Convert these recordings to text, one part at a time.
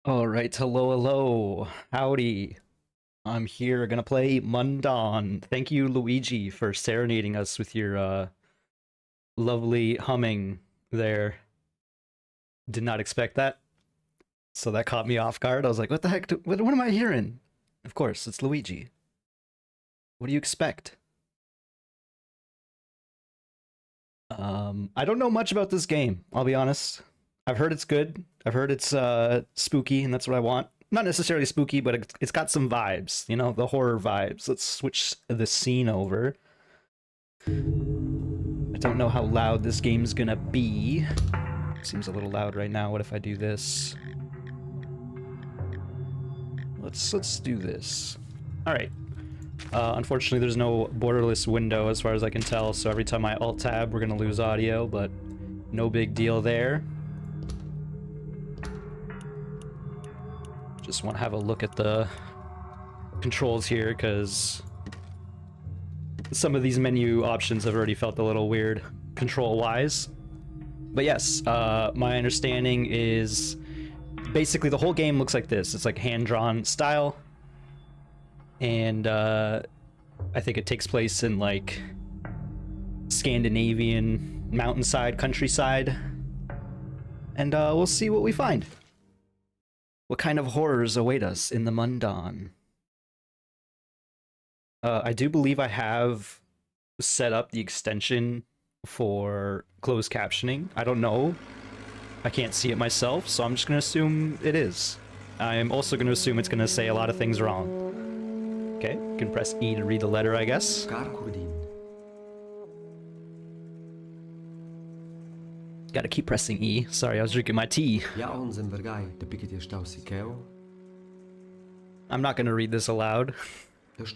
All right, hello, howdy. I'm here, gonna play Mundaun. Thank you, Luigi, for serenading us with your lovely humming there. Did not expect that, so that caught me off guard. I was like, what the heck, what am I hearing? Of course, it's Luigi. What do you expect? I don't know much about this game, I'll be honest. I've heard it's good. I've heard it's spooky, and that's what I want. Not necessarily spooky, but it's got some vibes, you know, the horror vibes. Let's switch the scene over. I don't know how loud this game's gonna be. Seems a little loud right now. What if I do this? Let's do this. All right. Unfortunately, there's no borderless window as far as I can tell, so every time I alt-tab, we're gonna lose audio, but no big deal there. Just want to have a look at the controls here, because some of these menu options have already felt a little weird control-wise. But yes, my understanding is basically the whole game looks like this. It's like hand-drawn style. And I think it takes place in like Scandinavian mountainside, countryside. And we'll see what we find. What kind of horrors await us in the Mundaun? I do believe I have set up the extension for closed captioning. I don't know. I can't see it myself, so I'm just going to assume it is. I'm also going to assume it's going to say a lot of things wrong. Okay, you can press E to read the letter, I guess. Gotta keep pressing E. Sorry, I was drinking my tea. I'm not gonna read this aloud. There's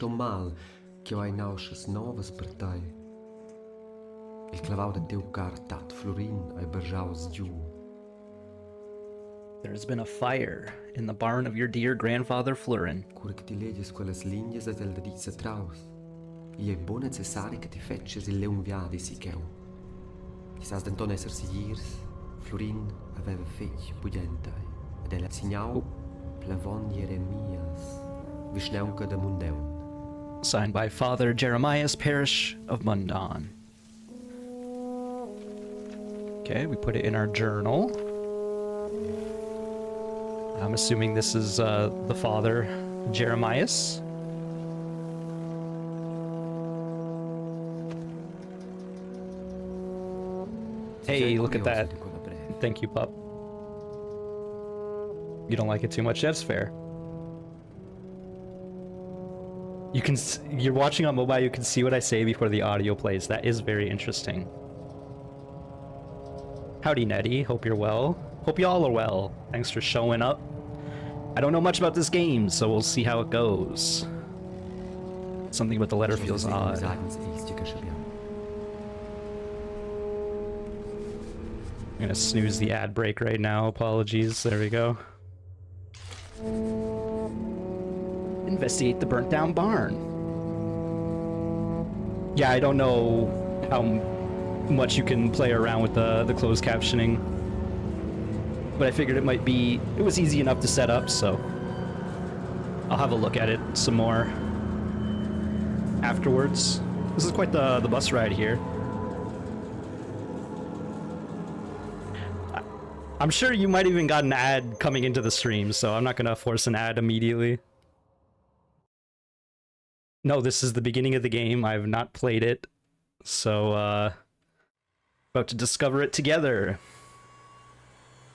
been a fire in the barn of your dear grandfather Florin. Chissà denton essersi years, Florin aveva fetg pudentai, ed ella signau plavon Jeremias, Vishneunca de Mundaun. Signed by Father Jeremias, Parish of Mundaun. Okay, we put it in our journal. I'm assuming this is the Father Jeremias. Hey, look at that. Thank you, pup. You don't like it too much? That's fair. You can, you're watching on mobile, you can see what I say before the audio plays. That is very interesting. Howdy, Nettie. Hope you're well. Hope y'all are well. Thanks for showing up. I don't know much about this game, so we'll see how it goes. Something about the letter feels odd. I'm gonna snooze the ad break right now. Apologies. There we go. Investigate the burnt down barn. Yeah, I don't know how much you can play around with the closed captioning, but I figured it was easy enough to set up, so I'll have a look at it some more afterwards. This is quite the bus ride here. I'm sure you might even got an ad coming into the stream, so I'm not gonna force an ad immediately. No, this is the beginning of the game. I have not played it, so about to discover it together.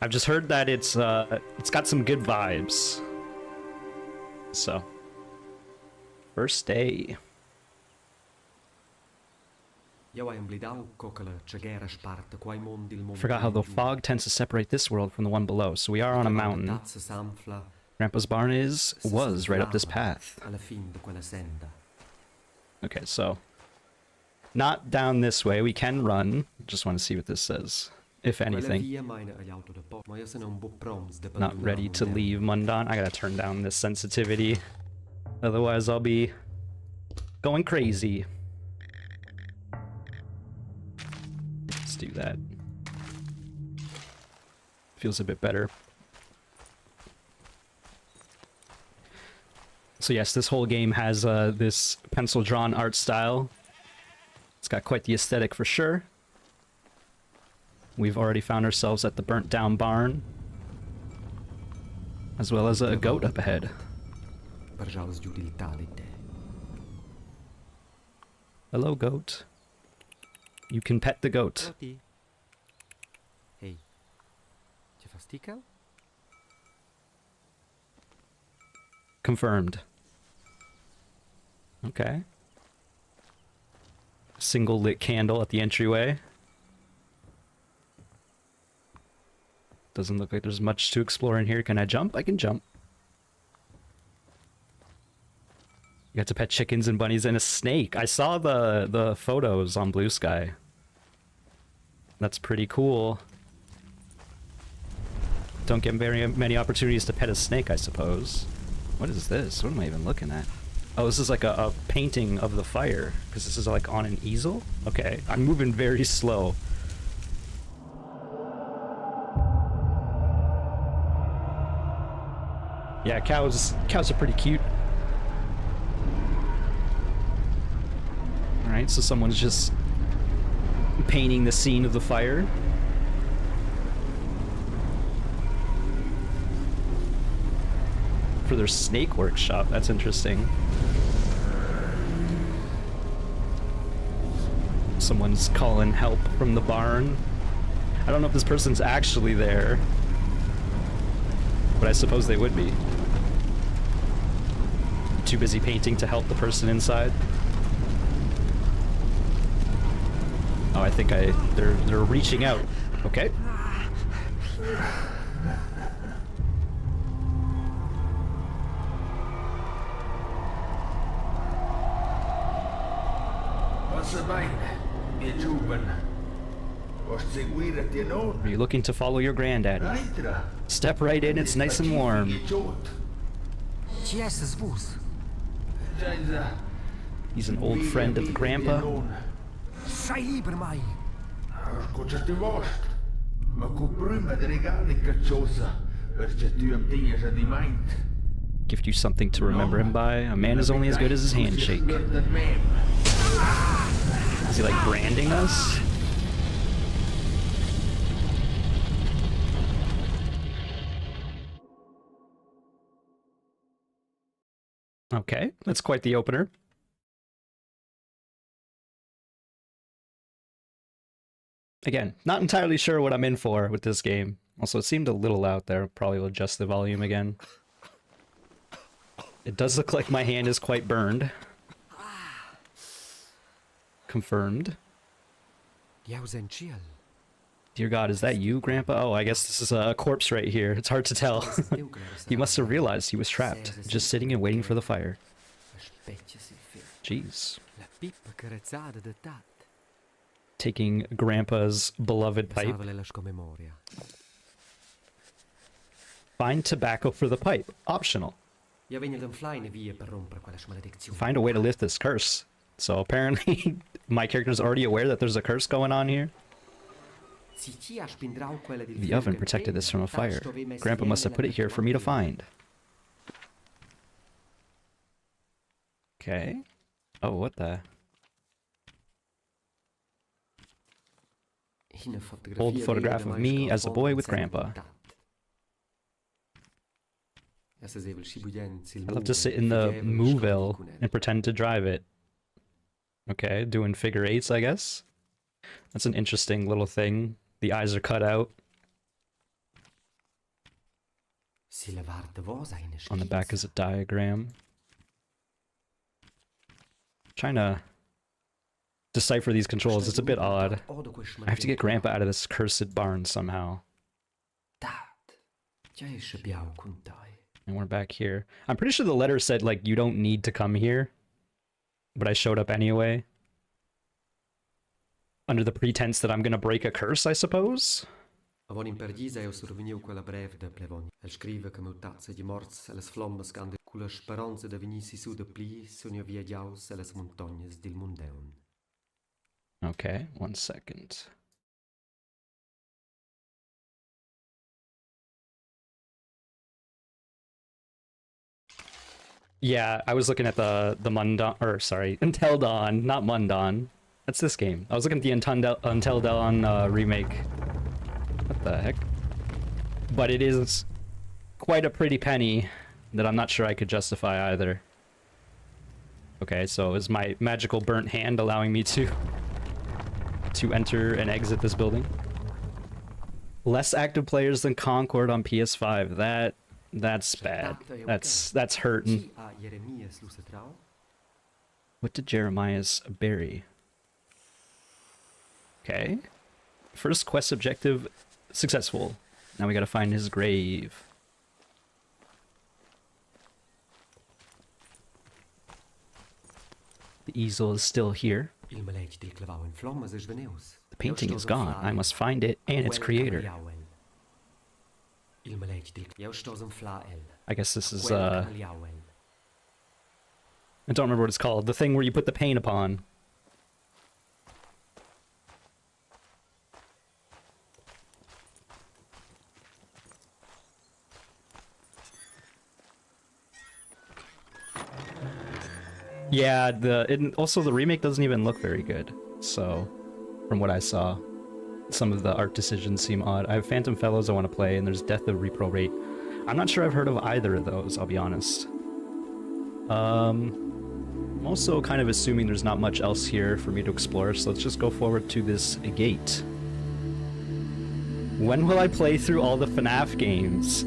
I've just heard that it's got some good vibes. So, first day. Forgot how the fog tends to separate this world from the one below, so we are on a mountain. Grandpa's barn was right up this path. Okay, so not down this way. We can run. Just want to see what this says, if anything. Not ready to leave Mundaun. I gotta turn down this sensitivity, otherwise I'll be going crazy. Let's do that. Feels a bit better. So yes, this whole game has this pencil-drawn art style. It's got quite the aesthetic for sure. We've already found ourselves at the burnt-down barn, as well as a goat up ahead. Hello, goat. You can pet the goat. Hey, confirmed. Okay. Single lit candle at the entryway. Doesn't look like there's much to explore in here. Can I jump? I can jump. You got to pet chickens and bunnies and a snake. I saw the photos on Blue Sky. That's pretty cool. Don't get very many opportunities to pet a snake, I suppose. What is this? What am I even looking at? Oh, this is like a painting of the fire, because this is like on an easel? Okay, I'm moving very slow. Yeah, cows are pretty cute. Alright, so someone's just painting the scene of the fire. For their snake workshop, that's interesting. Someone's calling help from the barn. I don't know if this person's actually there, but I suppose they would be. Too busy painting to help the person inside. Oh, I think they're reaching out. Okay. Are you looking to follow your granddaddy? Step right in, it's nice and warm. He's an old friend of the grandpa. Gift you something to remember him by. A man is only as good as his handshake. Is he like branding us? Okay, that's quite the opener. Again, not entirely sure what I'm in for with this game. Also, it seemed a little loud there. Probably will adjust the volume again. It does look like my hand is quite burned. Confirmed. Dear God, is that you, Grandpa? Oh, I guess this is a corpse right here. It's hard to tell. He must have realized he was trapped, just sitting and waiting for the fire. Jeez. Taking Grandpa's beloved pipe. Find tobacco for the pipe. Optional. Find a way to lift this curse. So apparently my character's already aware that there's a curse going on here. The oven protected this from a fire. Grandpa must have put it here for me to find. Okay. Oh, what the? Old photograph of me as a boy with Grandpa. I love to sit in the Mooville and pretend to drive it. Okay, doing figure eights, I guess. That's an interesting little thing. The eyes are cut out. On the back is a diagram. Trying to decipher these controls. It's a bit odd. I have to get Grandpa out of this cursed barn somehow. And we're back here. I'm pretty sure the letter said, like, you don't need to come here. But I showed up anyway. Under the pretense that I'm gonna break a curse, I suppose? Avon in perdisa eu surveniu quella breve de plevon. El scrive che meu tazza di morts e les flammes scande culla speranza de venissi su de pli sonio via giaus e les montagnes dil Mundaun. Okay, 1 second. Yeah, I was looking at the Mundaun, or sorry, Until Dawn, not Mundaun. That's this game. I was looking at the Until Dawn remake. What the heck? But it is quite a pretty penny that I'm not sure I could justify either. Okay, so is my magical burnt hand allowing me to enter and exit this building? Less active players than Concord on PS5. That's bad. That's hurting. What did Jeremiah's bury? Okay. First quest objective successful. Now we gotta find his grave. The easel is still here. The painting is gone. I must find it and its creator. I guess this is, I don't remember what it's called. The thing where you put the paint upon. Yeah, also the remake doesn't even look very good. So, from what I saw, some of the art decisions seem odd. I have Phantom Fellows I want to play, and there's Death of Reprobate. I'm not sure I've heard of either of those, I'll be honest. I'm also kind of assuming there's not much else here for me to explore, so let's just go forward to this gate. When will I play through all the FNAF games?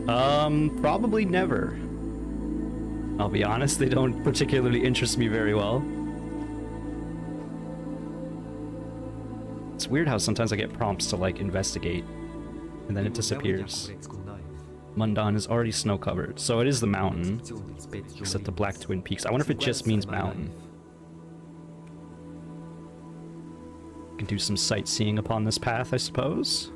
Probably never. I'll be honest, they don't particularly interest me very well. It's weird how sometimes I get prompts to, like, investigate, and then it disappears. Mundaun is already snow-covered, so it is the mountain, except the Black Twin Peaks. I wonder if it just means mountain. Can do some sightseeing upon this path, I suppose.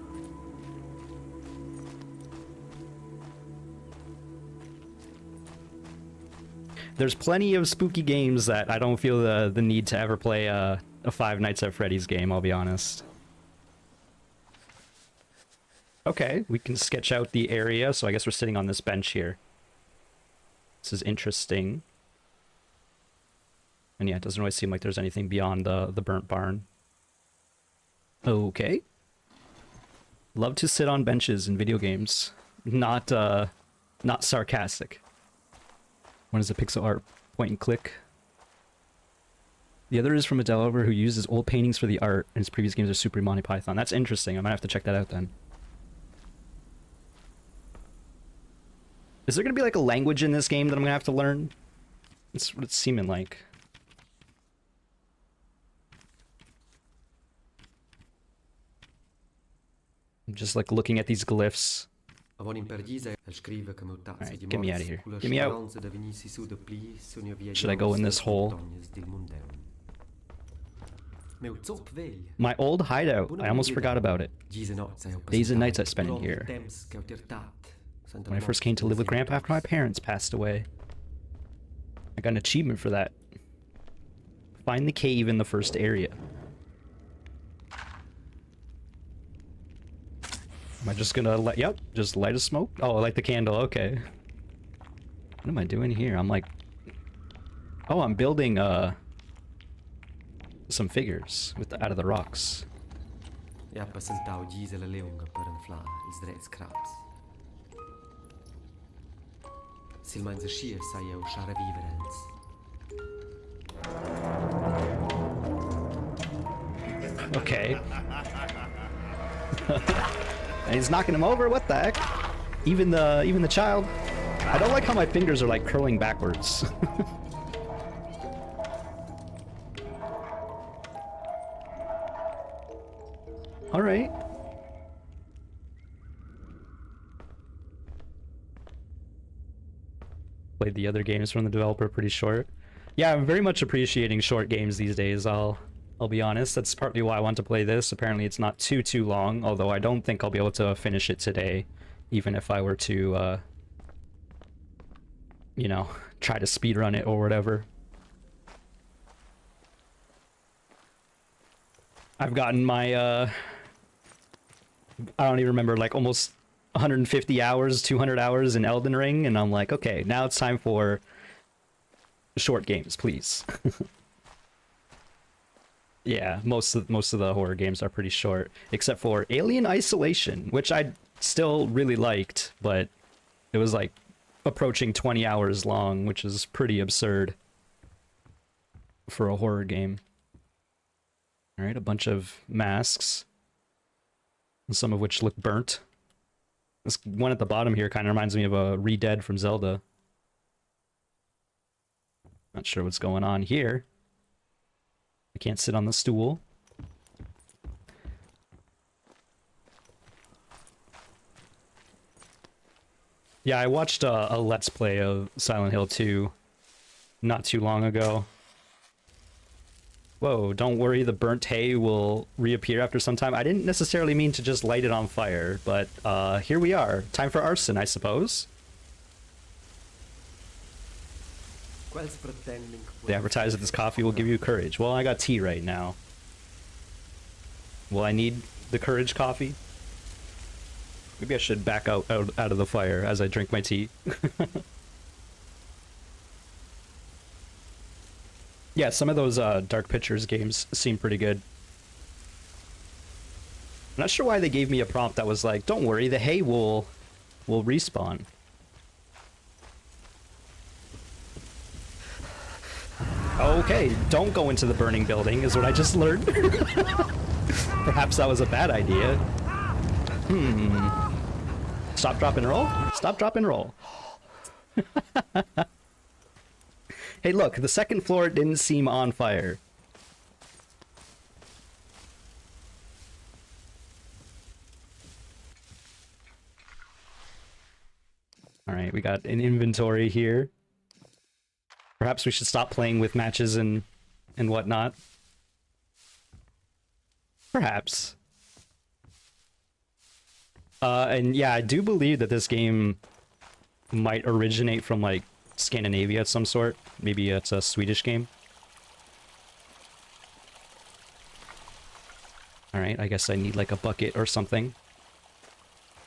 There's plenty of spooky games that I don't feel the need to ever play a Five Nights at Freddy's game, I'll be honest. Okay, we can sketch out the area, so I guess we're sitting on this bench here. This is interesting. And yeah, it doesn't really seem like there's anything beyond the burnt barn. Okay. Love to sit on benches in video games. Not sarcastic. One is a pixel art point and click. The other is from a developer who uses old paintings for the art, and his previous games are Super Monty Python. That's interesting. I might have to check that out then. Is there going to be like a language in this game that I'm going to have to learn? That's what it's seeming like. I'm just like looking at these glyphs. Alright, get me out of here. Get me out. Should I go in this hole? My old hideout. I almost forgot about it. Days and nights I spent in here. When I first came to live with Grandpa after my parents passed away. I got an achievement for that. Find the cave in the first area. Am I just gonna let... Yep, just light a smoke? Oh, I light the candle, okay. What am I doing here? I'm like... Oh, I'm building, some figures out of the rocks. Ja, passentau gisa la leunga per inflar ils drets crabs. Sil meins schia sai eu schara viverens. Okay. And he's knocking him over, what the heck? Even the child. I don't like how my fingers are like curling backwards. All right. Played the other games from the developer, pretty short. Yeah, I'm very much appreciating short games these days. I'll be honest. That's partly why I want to play this. Apparently, it's not too long. Although I don't think I'll be able to finish it today, even if I were to, you know, try to speedrun it or whatever. I've gotten my I don't even remember, like almost 150 hours, 200 hours in Elden Ring, and I'm like, okay, now it's time for short games, please. Yeah, most of the horror games are pretty short, except for Alien Isolation, which I still really liked, but it was like approaching 20 hours long, which is pretty absurd for a horror game. All right, a bunch of masks. Some of which look burnt. This one at the bottom here kind of reminds me of a Re-Dead from Zelda. Not sure what's going on here. I can't sit on the stool. Yeah, I watched a Let's Play of Silent Hill 2 not too long ago. Whoa, don't worry, the burnt hay will reappear after some time. I didn't necessarily mean to just light it on fire, but here we are. Time for arson, I suppose. They advertise that this coffee will give you courage. Well, I got tea right now. Will I need the courage coffee? Maybe I should back out of the fire as I drink my tea. Yeah, some of those Dark Pictures games seem pretty good. I'm not sure why they gave me a prompt that was like, don't worry, the hay will respawn. Okay, don't go into the burning building is what I just learned. Perhaps that was a bad idea. Stop, drop, and roll? Stop, drop, and roll. Hey, look, the second floor didn't seem on fire. Alright, we got an inventory here. Perhaps we should stop playing with matches and whatnot. Perhaps. And yeah, I do believe that this game might originate from, like, Scandinavia of some sort. Maybe it's a Swedish game. Alright, I guess I need like a bucket or something.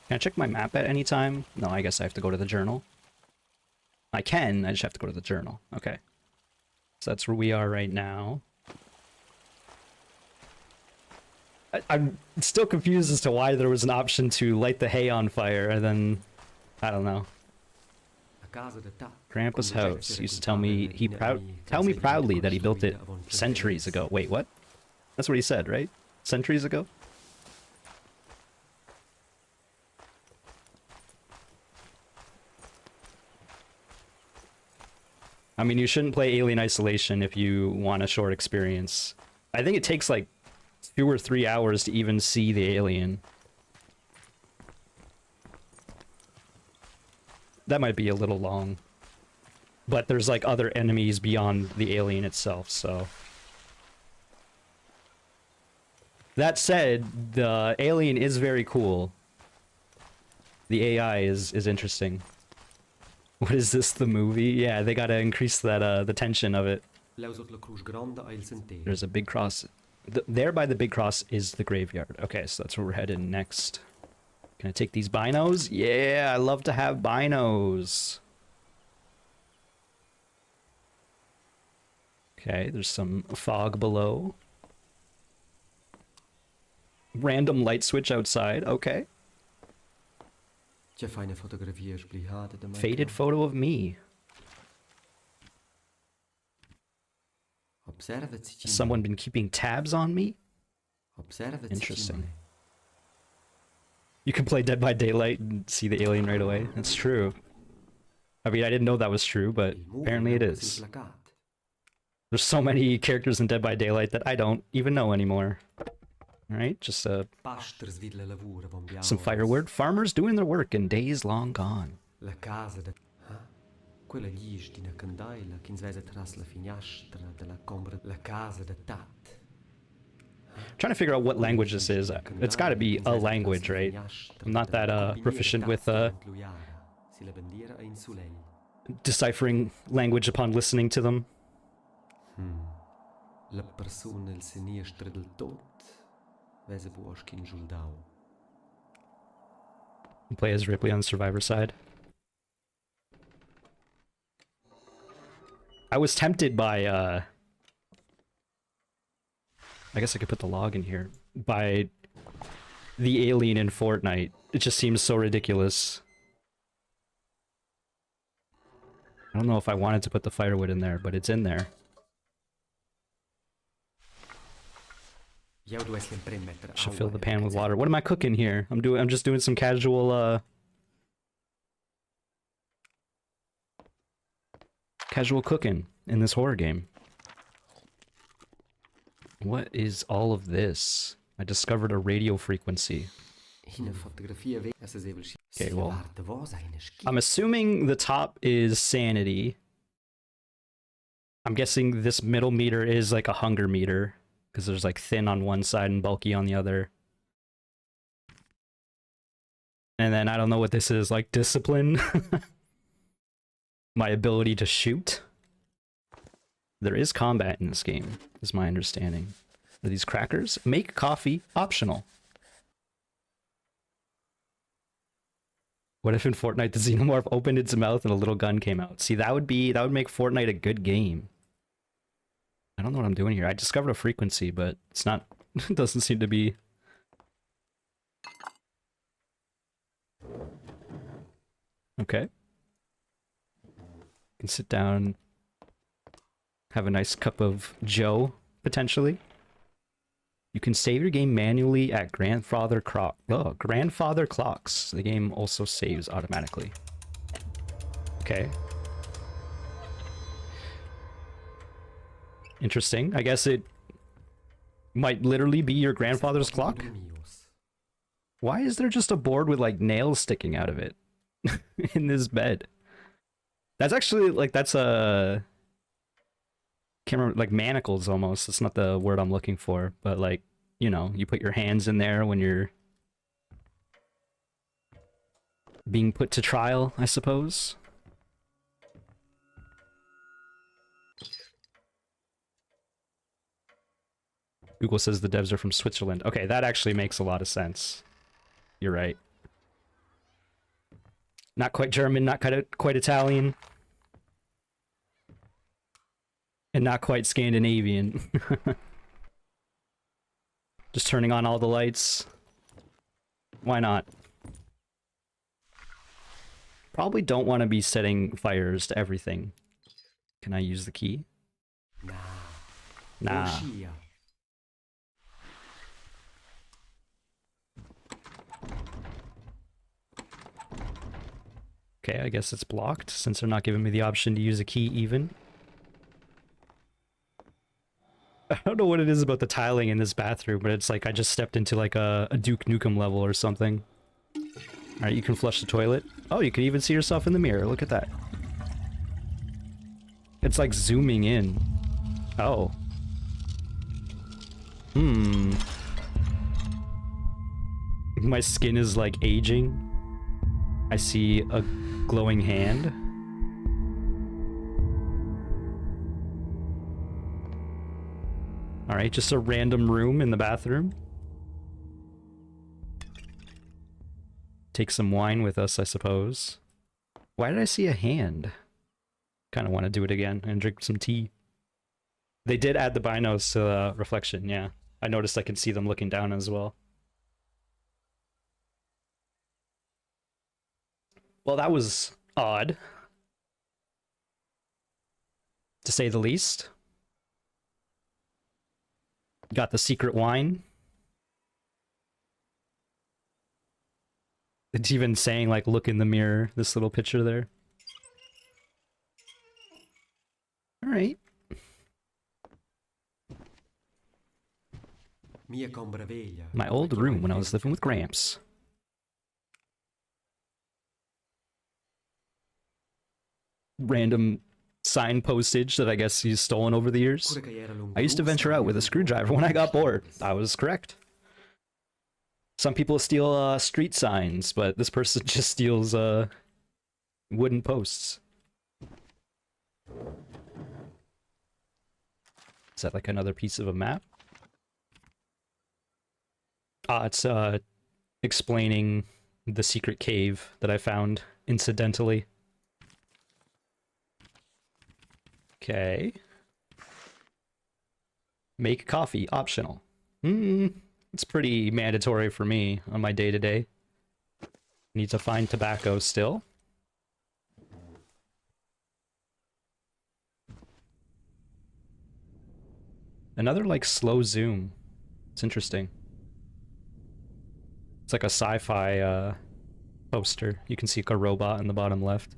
Can I check my map at any time? No, I guess I have to go to the journal. I can, I just have to go to the journal. Okay. So that's where we are right now. I'm still confused as to why there was an option to light the hay on fire and then... I don't know. Grandpa's house used to tell me proudly that he built it centuries ago. Wait, what? That's what he said, right? Centuries ago? I mean, you shouldn't play Alien Isolation if you want a short experience. I think it takes like 2 or 3 hours to even see the alien. That might be a little long. But there's like other enemies beyond the alien itself, so... That said, the alien is very cool. The AI is interesting. What is this, the movie? Yeah, they gotta increase that, the tension of it. Leusot la cruz gronda a il sentiero. There's a big cross. There by the big cross is the graveyard. Okay, so that's where we're headed next. Can I take these binos? Yeah, I love to have binos. Okay, there's some fog below. Random light switch outside. Okay. C'è fine fotografie sbrigate da mai. Faded photo of me. Observaci Has someone been keeping tabs on me? Observaci Interesting. You can play Dead by Daylight and see the alien right away. That's true. I mean, I didn't know that was true, but apparently it is. There's so many characters in Dead by Daylight that I don't even know anymore. Alright, just some firewood. Farmers doing their work in days long gone. La casa de... Quella glis di una candaila che svesa tras la finestra della combra. La casa de tat. Trying to figure out what language this is. It's got to be a language, right? I'm not that proficient with deciphering language upon listening to them. La persona il sinistra del tot vese buosch in Juldau. Play as Ripley on the survivor side. I was tempted by I guess I could put the log in here. By the alien in Fortnite. It just seems so ridiculous. I don't know if I wanted to put the firewood in there, but it's in there. Should fill the pan with water. What am I cooking here? I'm just doing some casual casual cooking in this horror game. What is all of this? I discovered a radio frequency. Okay, well, I'm assuming the top is sanity. I'm guessing this middle meter is like a hunger meter, because there's like thin on one side and bulky on the other. And then I don't know what this is, like discipline. My ability to shoot. There is combat in this game, is my understanding. Are these crackers? Make coffee optional. What if in Fortnite the Xenomorph opened its mouth and a little gun came out? See, that would make Fortnite a good game. I don't know what I'm doing here. I discovered a frequency, but it's not, it doesn't seem to be. Okay. Can sit down, have a nice cup of Joe, potentially. You can save your game manually at grandfather clocks. The game also saves automatically. Okay. Interesting. I guess it might literally be your grandfather's clock. Why is there just a board with like nails sticking out of it in this bed? That's actually like, that's a... Can't remember, like manacles almost. That's not the word I'm looking for, but like, you know, you put your hands in there when you're being put to trial, I suppose. Google says the devs are from Switzerland. Okay, that actually makes a lot of sense. You're right. Not quite German, not quite Italian. And not quite Scandinavian. Just turning on all the lights. Why not? Probably don't want to be setting fires to everything. Can I use the key? Nah. Okay, I guess it's blocked since they're not giving me the option to use a key even. I don't know what it is about the tiling in this bathroom, but it's like I just stepped into like a Duke Nukem level or something. Alright, you can flush the toilet. Oh, you can even see yourself in the mirror. Look at that. It's like zooming in. Oh. My skin is like aging. I see a glowing hand. Alright, just a random room in the bathroom. Take some wine with us, I suppose. Why did I see a hand? Kind of want to do it again and drink some tea. They did add the binos to reflection, yeah. I noticed I can see them looking down as well. Well, that was odd, to say the least. Got the secret wine. It's even saying, like, look in the mirror, this little picture there. Alright. My old room when I was living with Gramps. Random sign postage that I guess he's stolen over the years. I used to venture out with a screwdriver when I got bored. I was correct. Some people steal street signs, but this person just steals wooden posts. Is that like another piece of a map? Ah, it's explaining the secret cave that I found incidentally. Okay. Make coffee optional. It's pretty mandatory for me on my day-to-day. Need to find tobacco still. Another, like, slow zoom. It's interesting. It's like a sci-fi poster. You can see like a robot in the bottom left,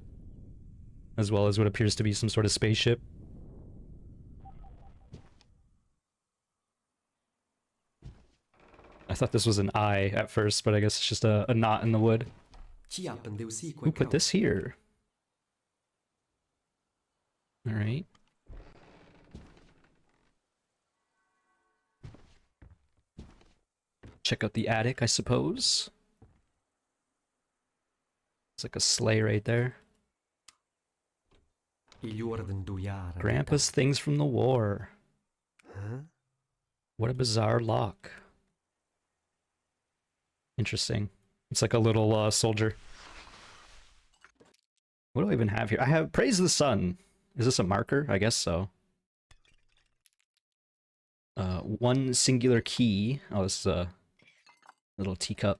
as well as what appears to be some sort of spaceship. I thought this was an eye at first, but I guess it's just a knot in the wood. Who put this here? Alright. Check out the attic, I suppose. It's like a sleigh right there. Grandpa's things from the war. Huh? What a bizarre lock. Interesting. It's like a little soldier. What do I even have here? I have Praise the Sun. Is this a marker? I guess so. One singular key. Oh, this is a little teacup.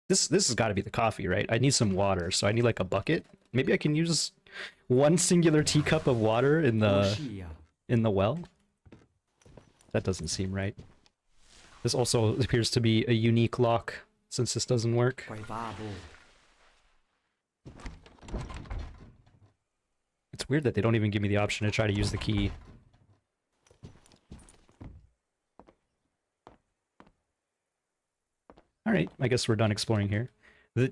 This has got to be the coffee, right? I need some water, so I need like a bucket. Maybe I can use one singular teacup of water in the well. That doesn't seem right. This also appears to be a unique lock, since this doesn't work. It's weird that they don't even give me the option to try to use the key. Alright, I guess we're done exploring here.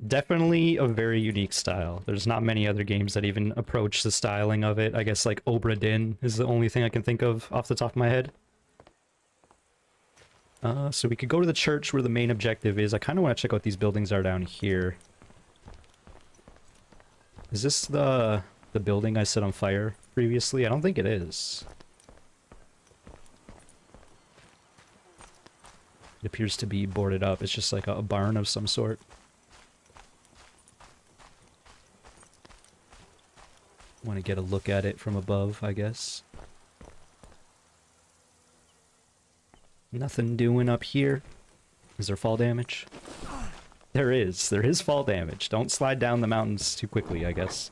Definitely a very unique style. There's not many other games that even approach the styling of it. I guess like Obra Dinn is the only thing I can think of off the top of my head. So we could go to the church where the main objective is. I kind of want to check out what these buildings are down here. Is this the building I set on fire previously? I don't think it is. It appears to be boarded up. It's just like a barn of some sort. Want to get a look at it from above, I guess. Nothing doing up here. Is there fall damage? There is. There is fall damage. Don't slide down the mountains too quickly, I guess.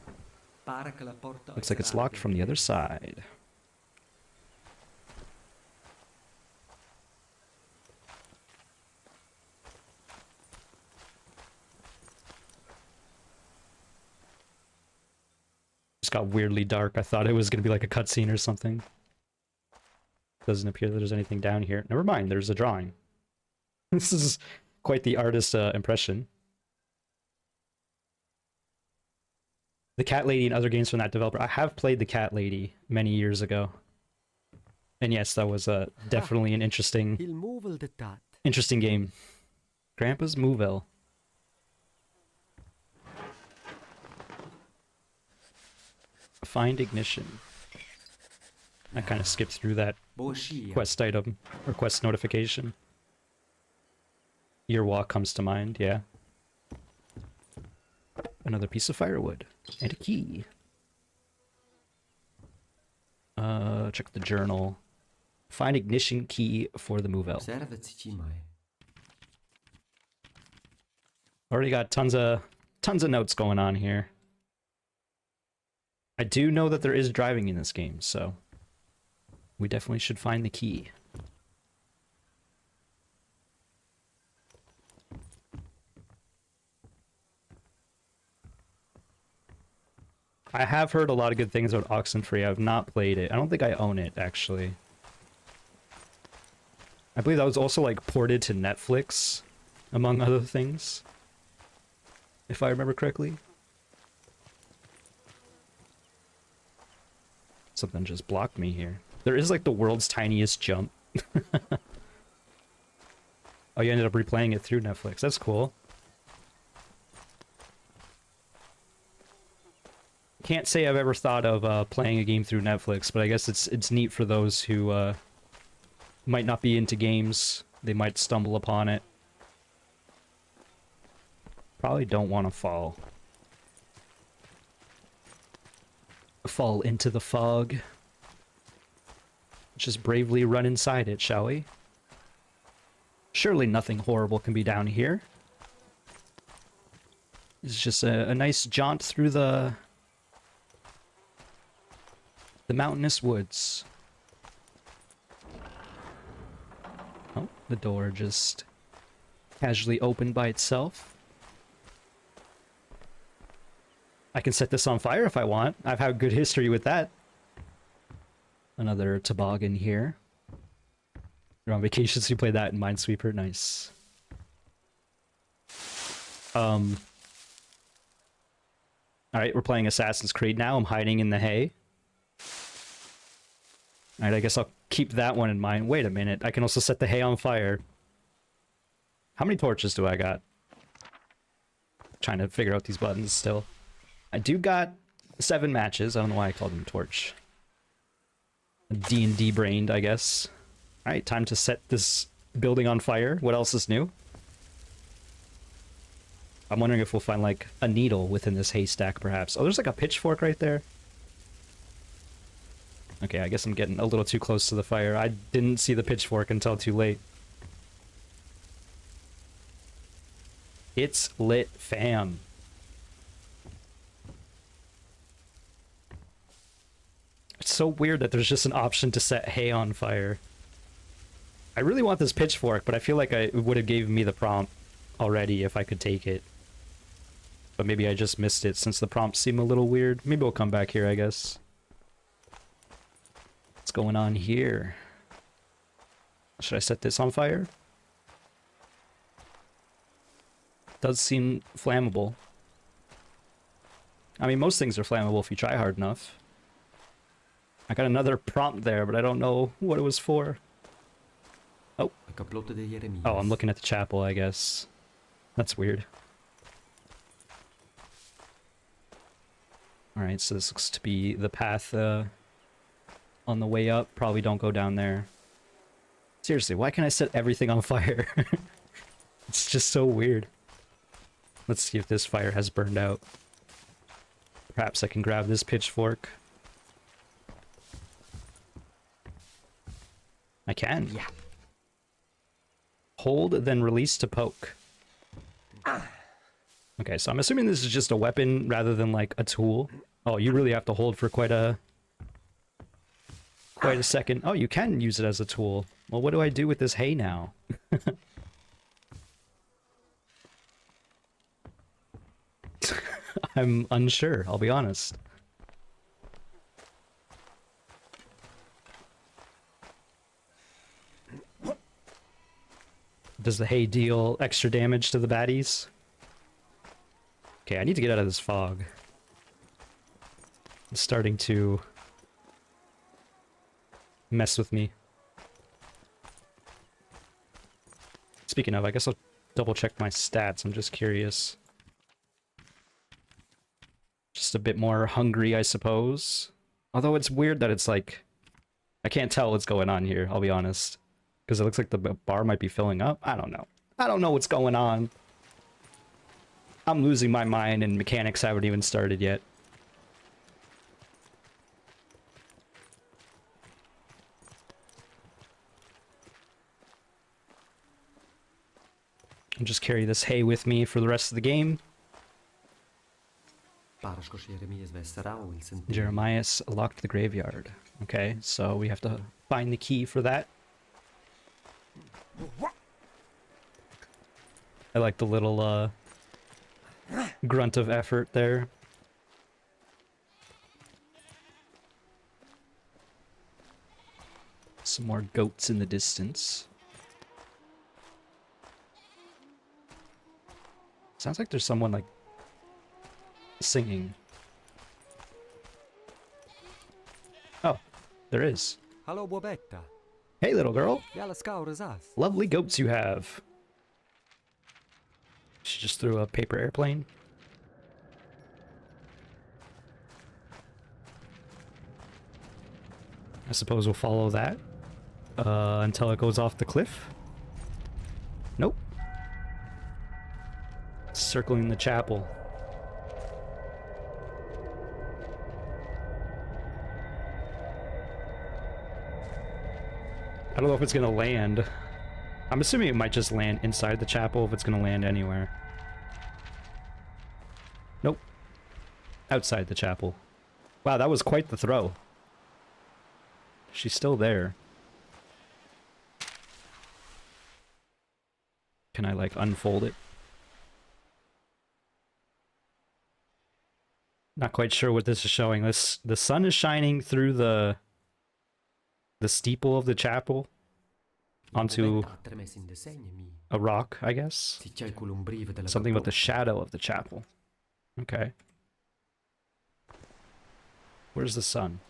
Looks like it's locked from the other side. Just got weirdly dark. I thought it was going to be like a cutscene or something. Doesn't appear that there's anything down here. Never mind, there's a drawing. This is quite the artist impression. The Cat Lady and other games from that developer. I have played the Cat Lady many years ago. And yes, that was definitely an interesting game. Grandpa's Moville. Find ignition. I kind of skipped through that Boa scia. quest item, or quest notification. Your walk comes to mind, yeah. Another piece of firewood. And a key. Check the journal. Find ignition key for the move out. Serve-ci mai. Already got tons of notes going on here. I do know that there is driving in this game, so we definitely should find the key. I have heard a lot of good things about Oxenfree. I've not played it. I don't think I own it, actually. I believe that was also, like, ported to Netflix, among other things. If I remember correctly. Something just blocked me here. There is, like, the world's tiniest jump. Oh, you ended up replaying it through Netflix. That's cool. Can't say I've ever thought of playing a game through Netflix, but I guess it's neat for those who might not be into games. They might stumble upon it. Probably don't want to fall into the fog. Just bravely run inside it, shall we? Surely nothing horrible can be down here. It's just a nice jaunt through the mountainous woods. Oh, the door just casually opened by itself. I can set this on fire if I want. I've had good history with that. Another toboggan here. You're on vacation, so you play that in Minesweeper. Nice. Alright, we're playing Assassin's Creed now. I'm hiding in the hay. Alright, I guess I'll keep that one in mind. Wait a minute, I can also set the hay on fire. How many torches do I got? Trying to figure out these buttons still. I do got 7 matches. I don't know why I called them torch. D&D brained, I guess. Alright, time to set this building on fire. What else is new? I'm wondering if we'll find, like, a needle within this haystack, perhaps. Oh, there's, like, a pitchfork right there. Okay, I guess I'm getting a little too close to the fire. I didn't see the pitchfork until too late. It's lit, fam. It's so weird that there's just an option to set hay on fire. I really want this pitchfork, but I feel like it would have given me the prompt already if I could take it. But maybe I just missed it since the prompts seem a little weird. Maybe we'll come back here, I guess. What's going on here? Should I set this on fire? Does seem flammable. I mean, most things are flammable if you try hard enough. I got another prompt there, but I don't know what it was for. Oh. Oh, I'm looking at the chapel, I guess. That's weird. Alright, so this looks to be the path on the way up. Probably don't go down there. Seriously, why can't I set everything on fire? It's just so weird. Let's see if this fire has burned out. Perhaps I can grab this pitchfork. I can. Yeah. Hold, then release to poke. Okay, so I'm assuming this is just a weapon rather than like a tool. Oh, you really have to hold for quite a second. Oh, you can use it as a tool. Well, what do I do with this hay now? I'm unsure, I'll be honest. Does the hay deal extra damage to the baddies? Okay, I need to get out of this fog. It's starting to mess with me. Speaking of, I guess I'll double check my stats. I'm just curious. Just a bit more hungry, I suppose. Although it's weird that it's like I can't tell what's going on here, I'll be honest. Because it looks like the bar might be filling up. I don't know. I don't know what's going on. I'm losing my mind and mechanics haven't even started yet. I'll just carry this hay with me for the rest of the game. Jeremias locked the graveyard. Okay, so we have to find the key for that. I like the little grunt of effort there. Some more goats in the distance. Sounds like there's someone like singing. Oh, there is. Hello, Bobetta. Hey, little girl. Yalla scaures as. Lovely goats you have. She just threw a paper airplane. I suppose we'll follow that until it goes off the cliff. Nope. Circling the chapel. I don't know if it's gonna land. I'm assuming it might just land inside the chapel if it's gonna land anywhere. Nope. Outside the chapel. Wow, that was quite the throw. She's still there. Can I, like, unfold it? Not quite sure what this is showing. The sun is shining through the steeple of the chapel onto a rock, I guess. Something about the shadow of the chapel. Okay. Where's the sun?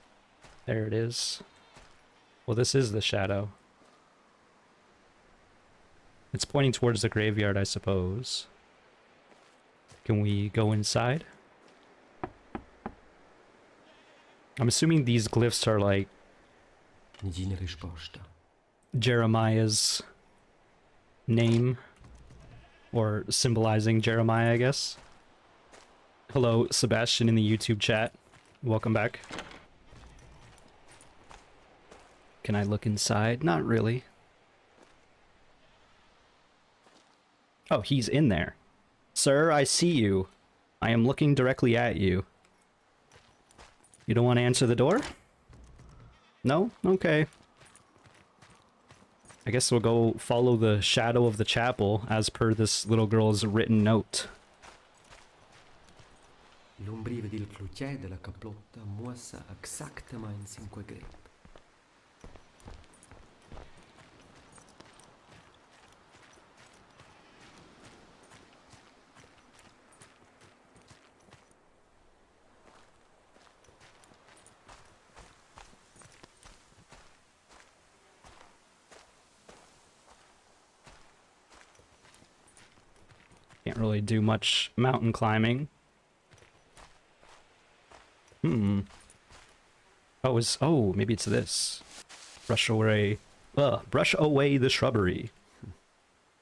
There it is. Well, this is the shadow. It's pointing towards the graveyard, I suppose. Can we go inside? I'm assuming these glyphs are like Jeremiah's name, or symbolizing Jeremiah, I guess. Hello, Sebastian in the YouTube chat. Welcome back. Can I look inside? Not really. Oh, he's in there. Sir, I see you. I am looking directly at you. You don't want to answer the door? No? Okay. I guess we'll go follow the shadow of the chapel as per this little girl's written note. L'ombrive del cloutier de la caplotta muossa exactement in 5 grep. Can't really do much mountain climbing. Oh, maybe it's this. Brush away the shrubbery.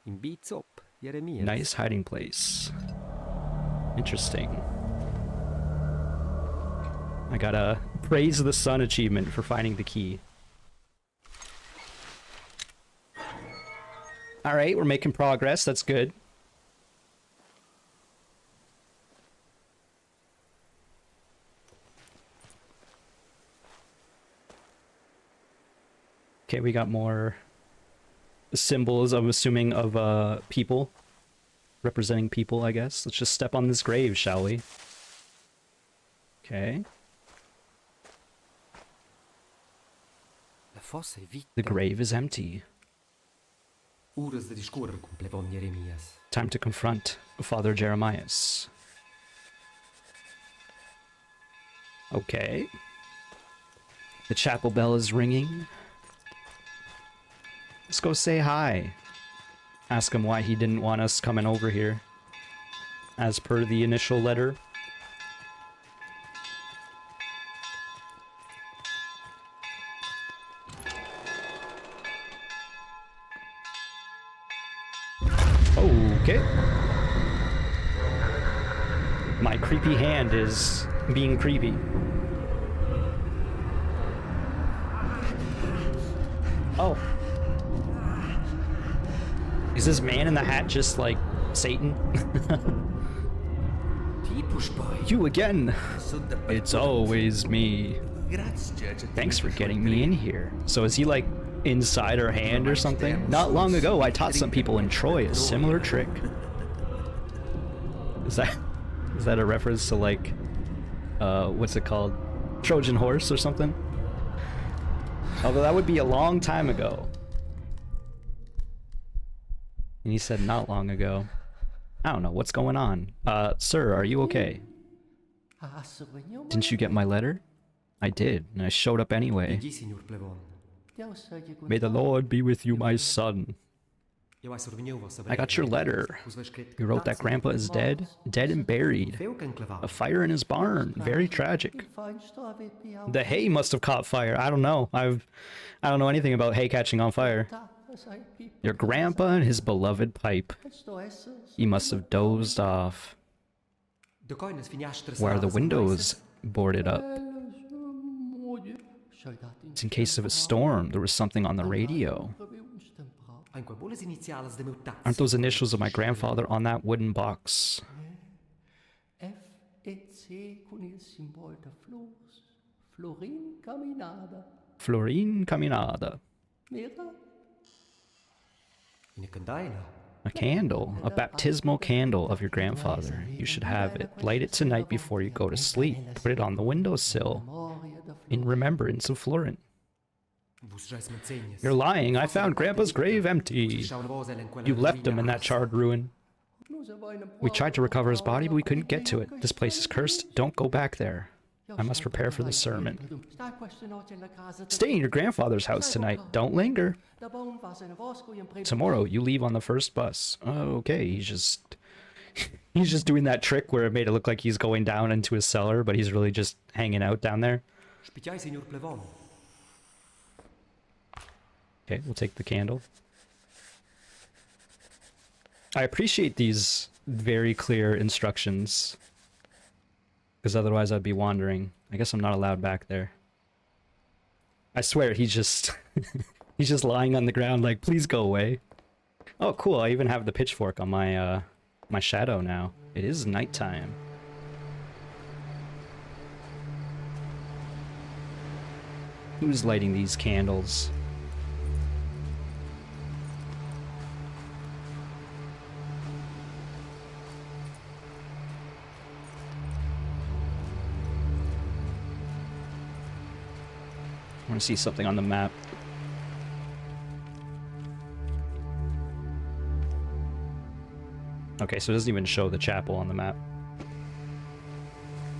Nice hiding place. Interesting. I gotta praise the sun achievement for finding the key. Alright, we're making progress, that's good. Okay, we got more symbols, I'm assuming, of people. Representing people, I guess. Let's just step on this grave, shall we? Okay. The grave is empty. Time to confront Father Jeremias. Okay. The chapel bell is ringing. Let's go say hi. Ask him why he didn't want us coming over here. As per the initial letter. My creepy hand is being creepy. Oh. Is this man in the hat just like Satan? You again. It's always me. Thanks for getting me in here. So is he like inside her hand or something? Not long ago, I taught some people in Troy a similar trick. Is that a reference to like, what's it called? Trojan horse or something? Although that would be a long time ago. And he said not long ago. I don't know, what's going on? Sir, are you okay? Didn't you get my letter? I did, and I showed up anyway. May the Lord be with you, my son. I got your letter. You wrote that Grandpa is dead? Dead and buried. A fire in his barn. Very tragic. The hay must have caught fire. I don't know. I don't know anything about hay catching on fire. Your grandpa and his beloved pipe. He must have dozed off. Why are the windows boarded up? It's in case of a storm. There was something on the radio. Aren't those initials of my grandfather on that wooden box? Florine Caminada. A candle, a baptismal candle of your grandfather. You should have it. Light it tonight before you go to sleep. Put it on the windowsill in remembrance of Florine. You're lying. I found Grandpa's grave empty. You left him in that charred ruin. We tried to recover his body, but we couldn't get to it. This place is cursed. Don't go back there. I must prepare for the sermon. Stay in your grandfather's house tonight. Don't linger. Tomorrow, you leave on the first bus. Okay, he's just doing that trick where it made it look like he's going down into his cellar, but he's really just hanging out down there. Okay, we'll take the candle. I appreciate these very clear instructions, because otherwise I'd be wandering. I guess I'm not allowed back there. I swear, he's just he's just lying on the ground like, please go away. Oh, cool, I even have the pitchfork on my my shadow now. It is nighttime. Who's lighting these candles? I want to see something on the map. Okay, so it doesn't even show the chapel on the map.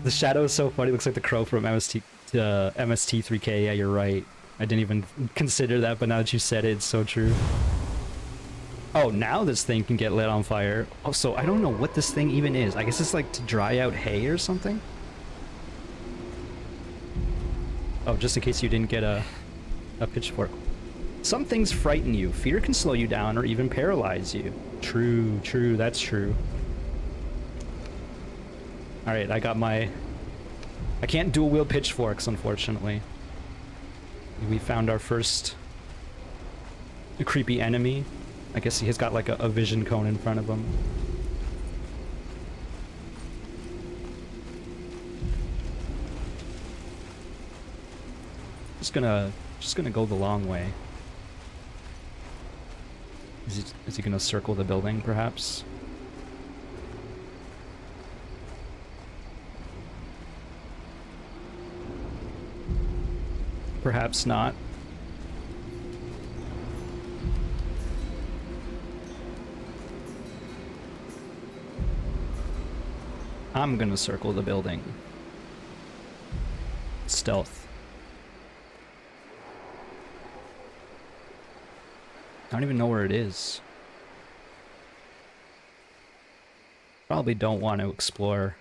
The shadow is so funny. It looks like the crow from MST3K. Yeah, you're right. I didn't even consider that, but now that you said it, it's so true. Oh, now this thing can get lit on fire. Oh, so I don't know what this thing even is. I guess it's like to dry out hay or something? Oh, just in case you didn't get a pitchfork. Some things frighten you. Fear can slow you down or even paralyze you. True, true, that's true. Alright, I got my... I can't dual wield pitchforks, unfortunately. We found our first creepy enemy. I guess he has got like a vision cone in front of him. Just gonna go the long way. Is he gonna circle the building, perhaps? Perhaps not. I'm gonna circle the building. Stealth. I don't even know where it is. Probably don't want to explore.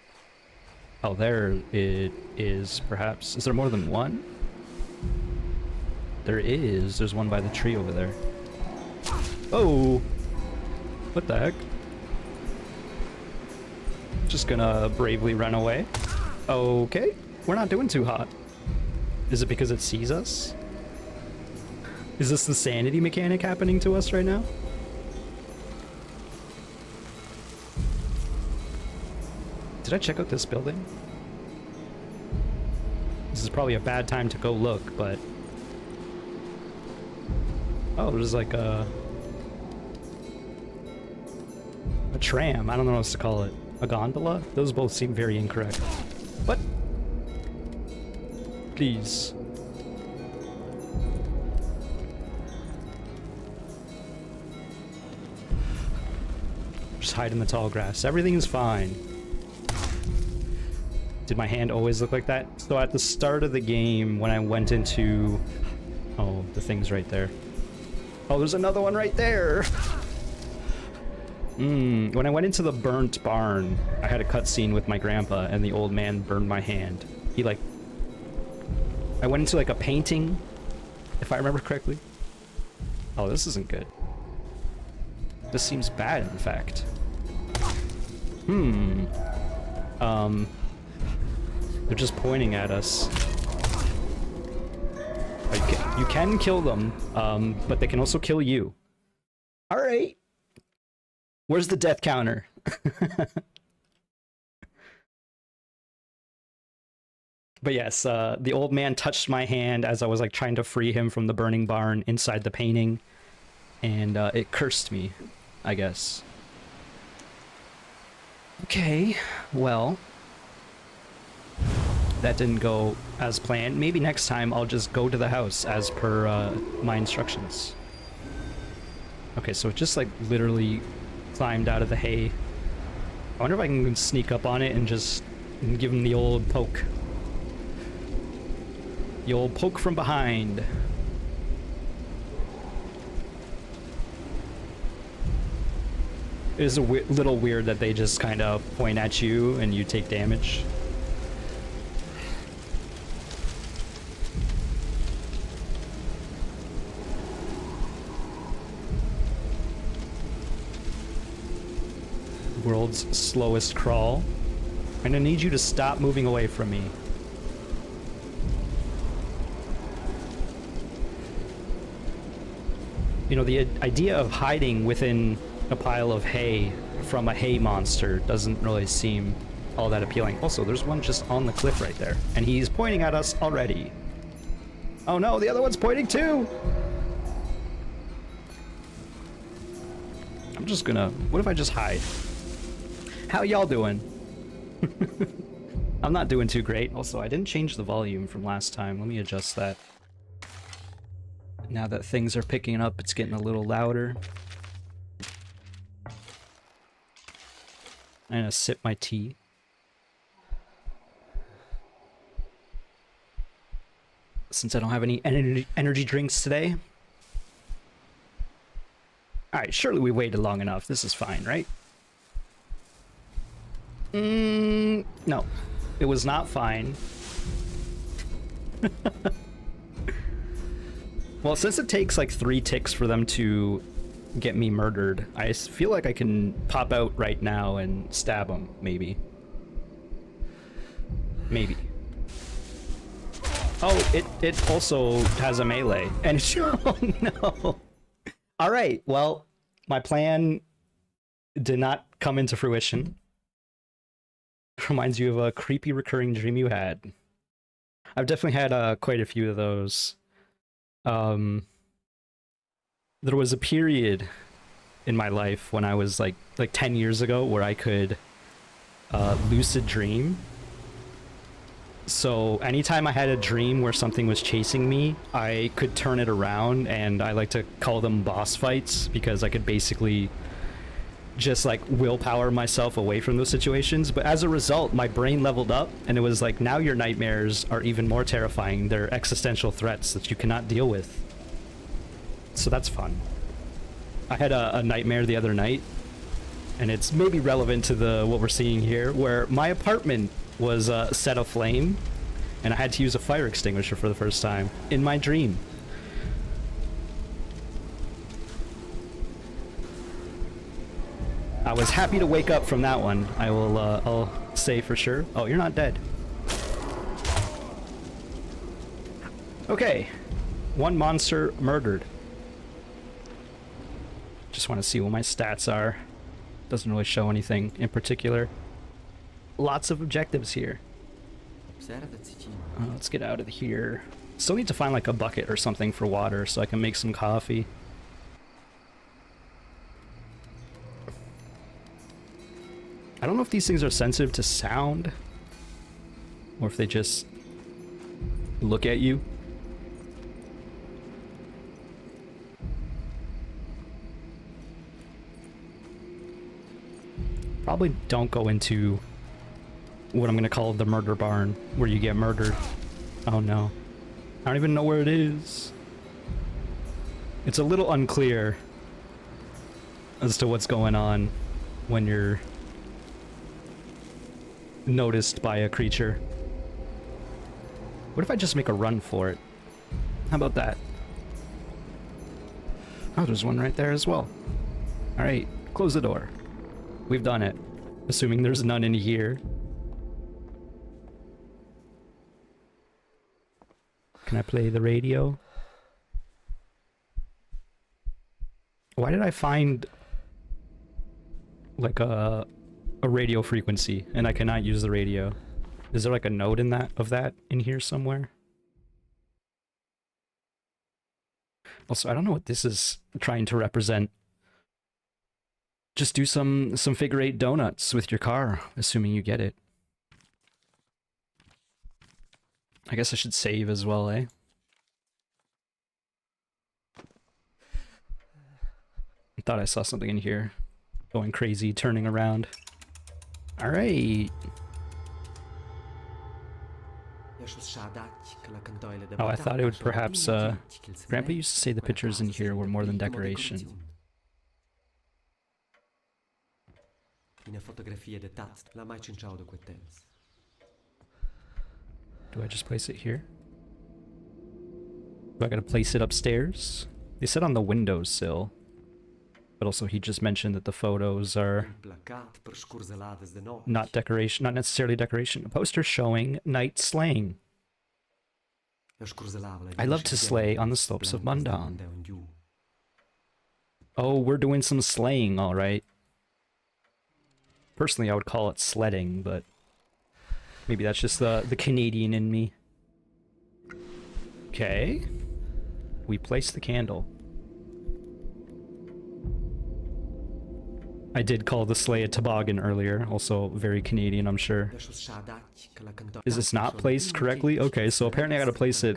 Oh, there it is, perhaps. Is there more than one? There is. There's one by the tree over there. Oh! What the heck? Just gonna bravely run away. Okay, we're not doing too hot. Is it because it sees us? Is this the sanity mechanic happening to us right now? Did I check out this building? This is probably a bad time to go look, but... Oh, there's like a tram. I don't know what else to call it. A gondola? Those both seem very incorrect. What? Please. Just hide in the tall grass. Everything is fine. Did my hand always look like that? So at the start of the game, when I went into... Oh, the thing's right there. Oh, there's another one right there! When I went into the burnt barn, I had a cutscene with my grandpa, and the old man burned my hand. He, like... I went into, like, a painting, if I remember correctly. Oh, this isn't good. This seems bad, in fact. They're just pointing at us. You can kill them, but they can also kill you. Alright. Where's the death counter? But yes, the old man touched my hand as I was like trying to free him from the burning barn inside the painting. And it cursed me, I guess. Okay, well... That didn't go as planned. Maybe next time I'll just go to the house as per my instructions. Okay, so it just like literally climbed out of the hay. I wonder if I can sneak up on it and just give him the old poke. The old poke from behind. It is a little weird that they just kind of point at you and you take damage. World's slowest crawl. I'm gonna need you to stop moving away from me. You know, the idea of hiding within a pile of hay from a hay monster doesn't really seem all that appealing. Also, there's one just on the cliff right there, and he's pointing at us already. Oh no, the other one's pointing too! I'm just gonna... What if I just hide? How y'all doing? I'm not doing too great. Also, I didn't change the volume from last time. Let me adjust that. Now that things are picking up, it's getting a little louder. I'm gonna sip my tea. Since I don't have any energy drinks today. Alright, surely we waited long enough. This is fine, right? No. It was not fine. Well, since it takes like 3 ticks for them to get me murdered, I feel like I can pop out right now and stab them, maybe. Maybe. Oh, it also has a melee. And it's... Oh, no. Alright, well, my plan did not come into fruition. Reminds you of a creepy recurring dream you had. I've definitely had quite a few of those. There was a period in my life when I was like 10 years ago where I could lucid dream. So anytime I had a dream where something was chasing me, I could turn it around, and I like to call them boss fights because I could basically just like willpower myself away from those situations. But as a result, my brain leveled up, and it was like, now your nightmares are even more terrifying. They're existential threats that you cannot deal with. So that's fun. I had a nightmare the other night, and it's maybe relevant to what we're seeing here, where my apartment was set aflame, and I had to use a fire extinguisher for the first time in my dream. I was happy to wake up from that one. I'll say for sure. Oh, you're not dead. Okay. One monster murdered. Just want to see what my stats are. Doesn't really show anything in particular. Lots of objectives here. Let's get out of here. Still need to find like a bucket or something for water so I can make some coffee. I don't know if these things are sensitive to sound or if they just look at you. Probably don't go into what I'm gonna call the murder barn, where you get murdered. Oh no. I don't even know where it is. It's a little unclear as to what's going on when you're noticed by a creature. What if I just make a run for it? How about that? Oh, there's one right there as well. Alright, close the door. We've done it. Assuming there's none in here. Can I play the radio? Why did I find like a radio frequency and I cannot use the radio? Is there like a note in that in here somewhere? Also, I don't know what this is trying to represent. Just do some figure 8 donuts with your car, assuming you get it. I guess I should save as well, eh? I thought I saw something in here. Going crazy, turning around. Alright. Oh, I thought it would perhaps, Grandpa used to say the pictures in here were more than decoration. Do I just place it here? Do I gotta place it upstairs? They said on the windowsill. But also he just mentioned that the photos are not decoration, not necessarily decoration. A poster showing night slaying. I love to slay on the slopes of Mundaun. Oh, we're doing some slaying, alright. Personally, I would call it sledding, but maybe that's just the Canadian in me. Okay. We place the candle. I did call the sleigh a toboggan earlier, also very Canadian, I'm sure. Is this not placed correctly? Okay, so apparently I gotta place it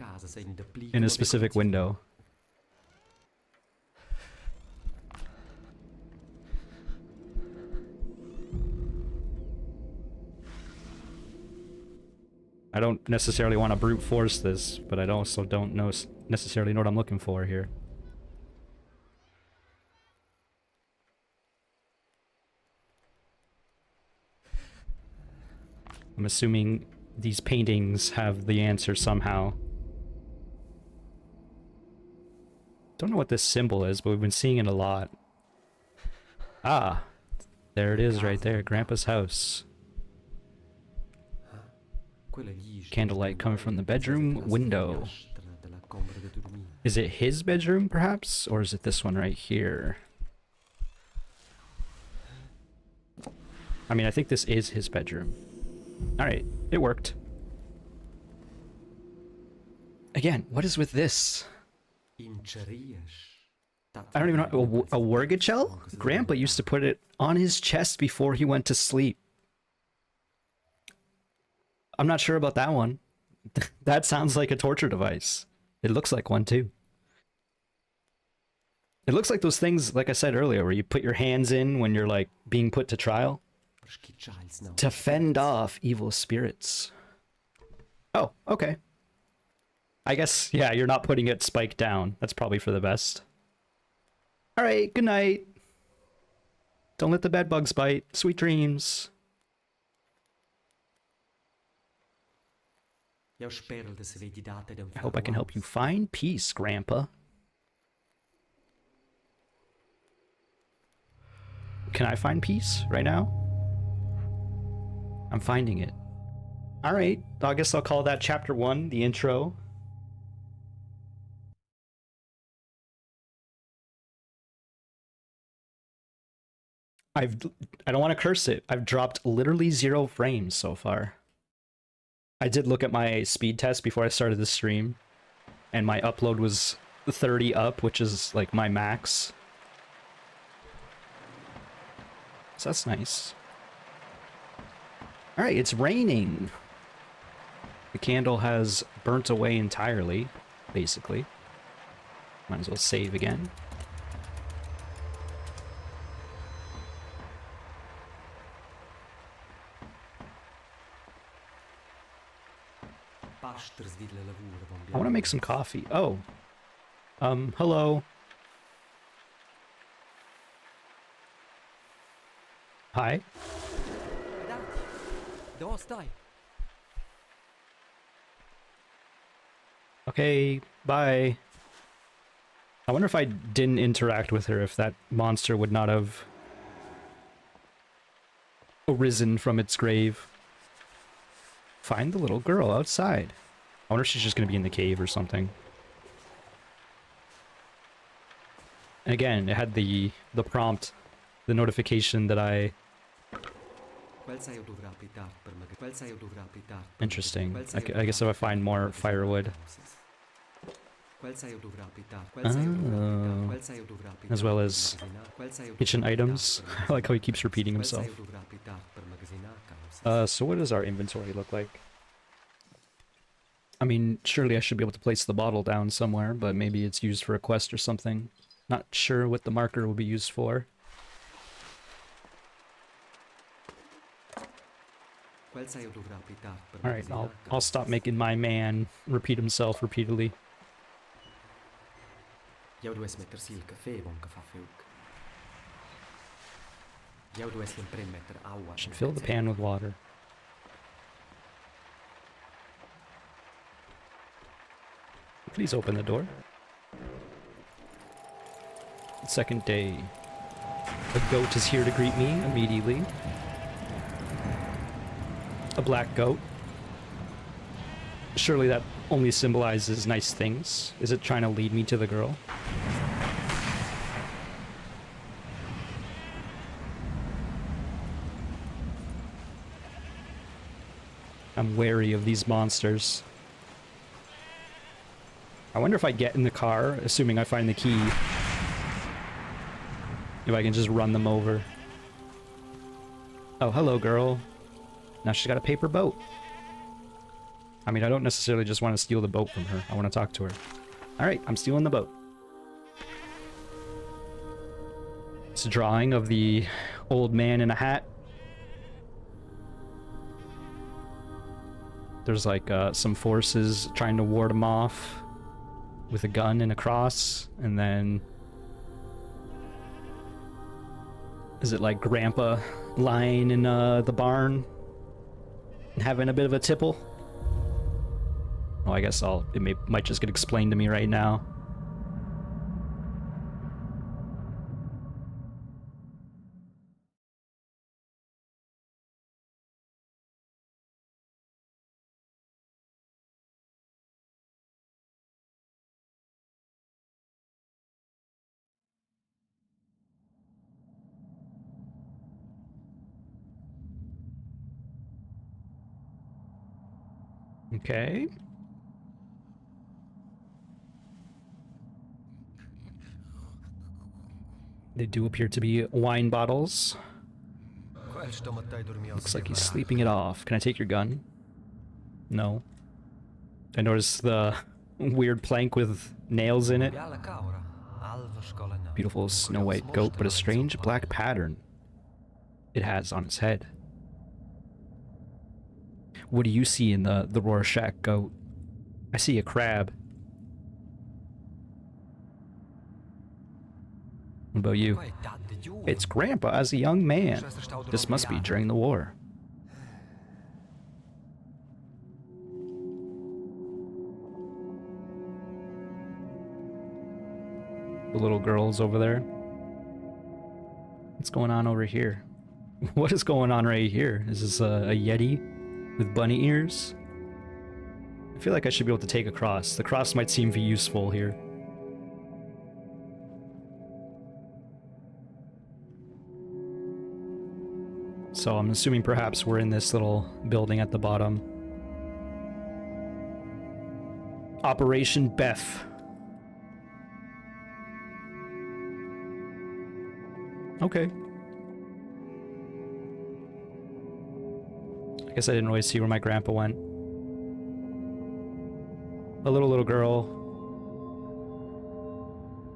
in a specific window. I don't necessarily want to brute force this, but I also don't necessarily know what I'm looking for here. I'm assuming these paintings have the answer somehow. Don't know what this symbol is, but we've been seeing it a lot. Ah, there it is right there, Grandpa's house. Candlelight coming from the bedroom window. Is it his bedroom, perhaps? Or is it this one right here? I mean, I think this is his bedroom. Alright, it worked. Again, what is with this? I don't even know. A Wargachel? Grandpa used to put it on his chest before he went to sleep. I'm not sure about that one. That sounds like a torture device. It looks like one too. It looks like those things, like I said earlier, where you put your hands in when you're like being put to trial. To fend off evil spirits. Oh, okay. I guess, yeah, you're not putting it spiked down. That's probably for the best. Alright, good night. Don't let the bed bugs bite. Sweet dreams. I hope I can help you find peace, Grandpa. Can I find peace right now? I'm finding it. Alright, I guess I'll call that chapter 1, the intro. I don't want to curse it. I've dropped literally 0 frames so far. I did look at my speed test before I started the stream, and my upload was 30 up, which is like my max. So that's nice. Alright, it's raining. The candle has burnt away entirely, basically. Might as well save again. I want to make some coffee. Oh. Hello. Hi. Okay, bye. I wonder if I didn't interact with her, if that monster would not have arisen from its grave. Find the little girl outside. I wonder if she's just going to be in the cave or something. And again, it had the prompt, the notification that I... Interesting. I guess if I find more firewood. Oh. As well as kitchen items. I like how he keeps repeating himself. So what does our inventory look like? I mean, surely I should be able to place the bottle down somewhere, but maybe it's used for a quest or something. Not sure what the marker will be used for. Alright, I'll stop making my man repeat himself repeatedly. Should fill the pan with water. Please open the door. Second day. A goat is here to greet me immediately. A black goat. Surely that only symbolizes nice things. Is it trying to lead me to the girl? I'm wary of these monsters. I wonder if I get in the car, assuming I find the key, if I can just run them over. Oh, hello, girl. Now she's got a paper boat. I mean, I don't necessarily just want to steal the boat from her. I want to talk to her. Alright, I'm stealing the boat. It's a drawing of the old man in a hat. There's like some forces trying to ward him off with a gun and a cross, and then is it like Grandpa lying in the barn and having a bit of a tipple? Oh, I guess might just get explained to me right now. Okay. They do appear to be wine bottles. Looks like he's sleeping it off. Can I take your gun? No. I noticed the weird plank with nails in it. Beautiful snow white goat, but a strange black pattern it has on its head. What do you see in the Rorschach goat? I see a crab. What about you? It's Grandpa as a young man. This must be during the war. The little girl's over there. What's going on over here? What is going on right here? Is this a Yeti with bunny ears? I feel like I should be able to take a cross. The cross might seem useful here. So I'm assuming perhaps we're in this little building at the bottom. Operation Beth. Okay. I guess I didn't really see where my grandpa went. A little girl.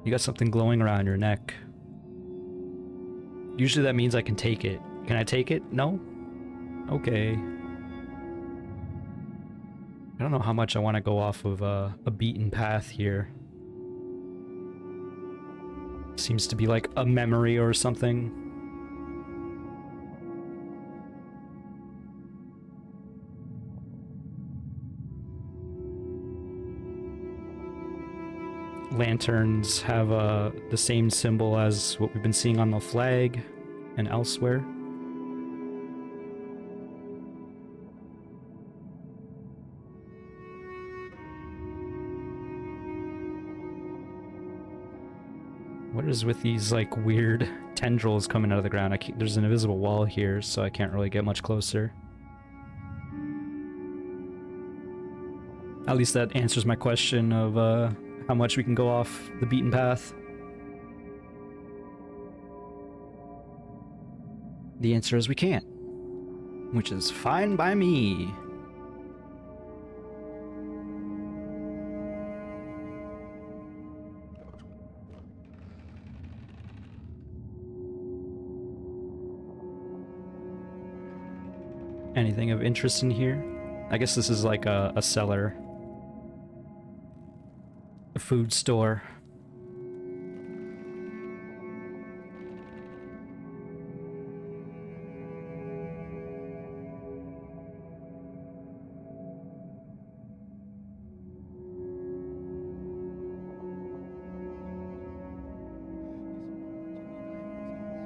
You got something glowing around your neck. Usually that means I can take it. Can I take it? No? Okay. I don't know how much I want to go off of a beaten path here. Seems to be like a memory or something. Lanterns have the same symbol as what we've been seeing on the flag and elsewhere. What is with these like weird tendrils coming out of the ground? There's an invisible wall here, so I can't really get much closer. At least that answers my question of how much we can go off the beaten path. The answer is we can't, which is fine by me. Anything of interest in here? I guess this is like a cellar. A food store.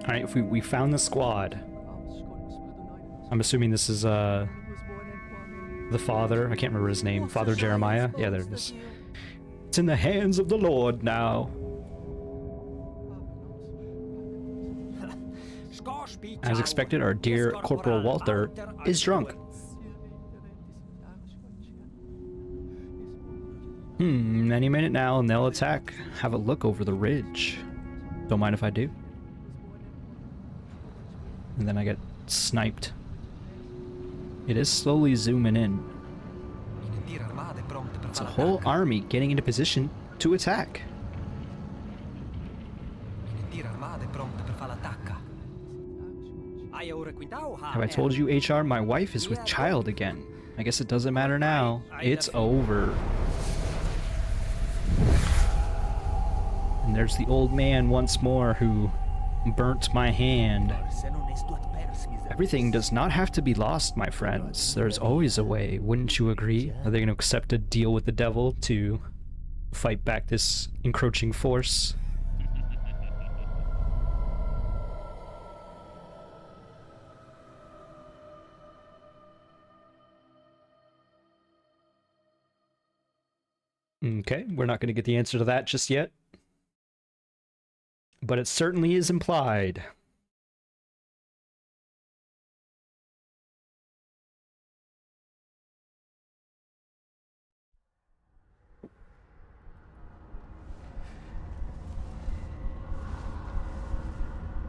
Alright, if we found the squad. I'm assuming this is the father. I can't remember his name. Father Jeremiah? Yeah, there it is. It's in the hands of the Lord now. As expected, our dear Corporal Walter is drunk. Any minute now and they'll attack. Have a look over the ridge. Don't mind if I do. And then I get sniped. It is slowly zooming in. It's a whole army getting into position to attack. Have I told you, HR, my wife is with child again? I guess it doesn't matter now. It's over. And there's the old man once more who burnt my hand. Everything does not have to be lost, my friends. There's always a way, wouldn't you agree? Are they going to accept a deal with the devil to fight back this encroaching force? Okay, we're not going to get the answer to that just yet. But it certainly is implied.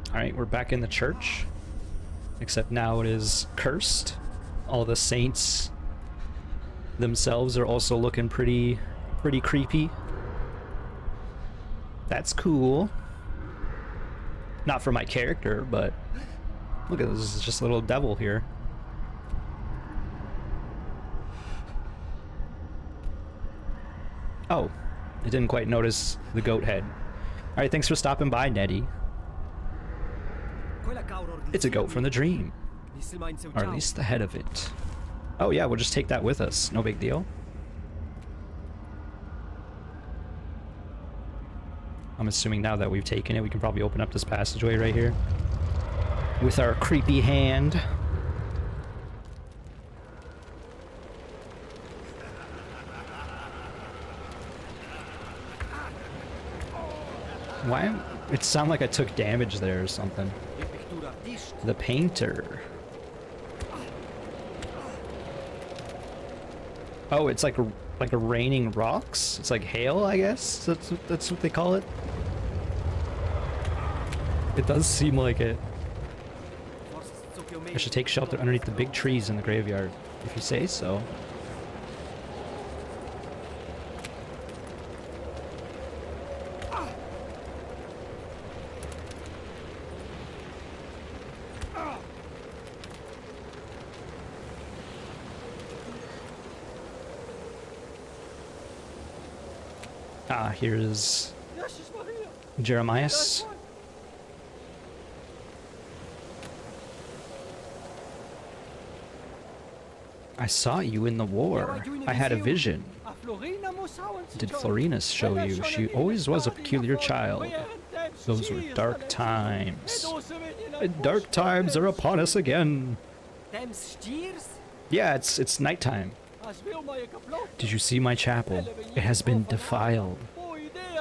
Alright, we're back in the church. Except now it is cursed. All the saints themselves are also looking pretty creepy. That's cool. Not for my character, but look at this. This is just a little devil here. Oh, I didn't quite notice the goat head. Alright, thanks for stopping by, Nettie. It's a goat from the dream. Or at least the head of it. Oh yeah, we'll just take that with us. No big deal. I'm assuming now that we've taken it, we can probably open up this passageway right here. with our creepy hand. Why? It sounded like I took damage there or something. The painter. Oh, it's like a raining rocks. It's like hail, I guess. That's what they call it. It does seem like it. I should take shelter underneath the big trees in the graveyard, if you say so. Ah, here's Jeremias. I saw you in the war. I had a vision. Did Florinus show you? She always was a peculiar child. Those were dark times. Dark times are upon us again. Yeah, it's nighttime. Did you see my chapel? It has been defiled.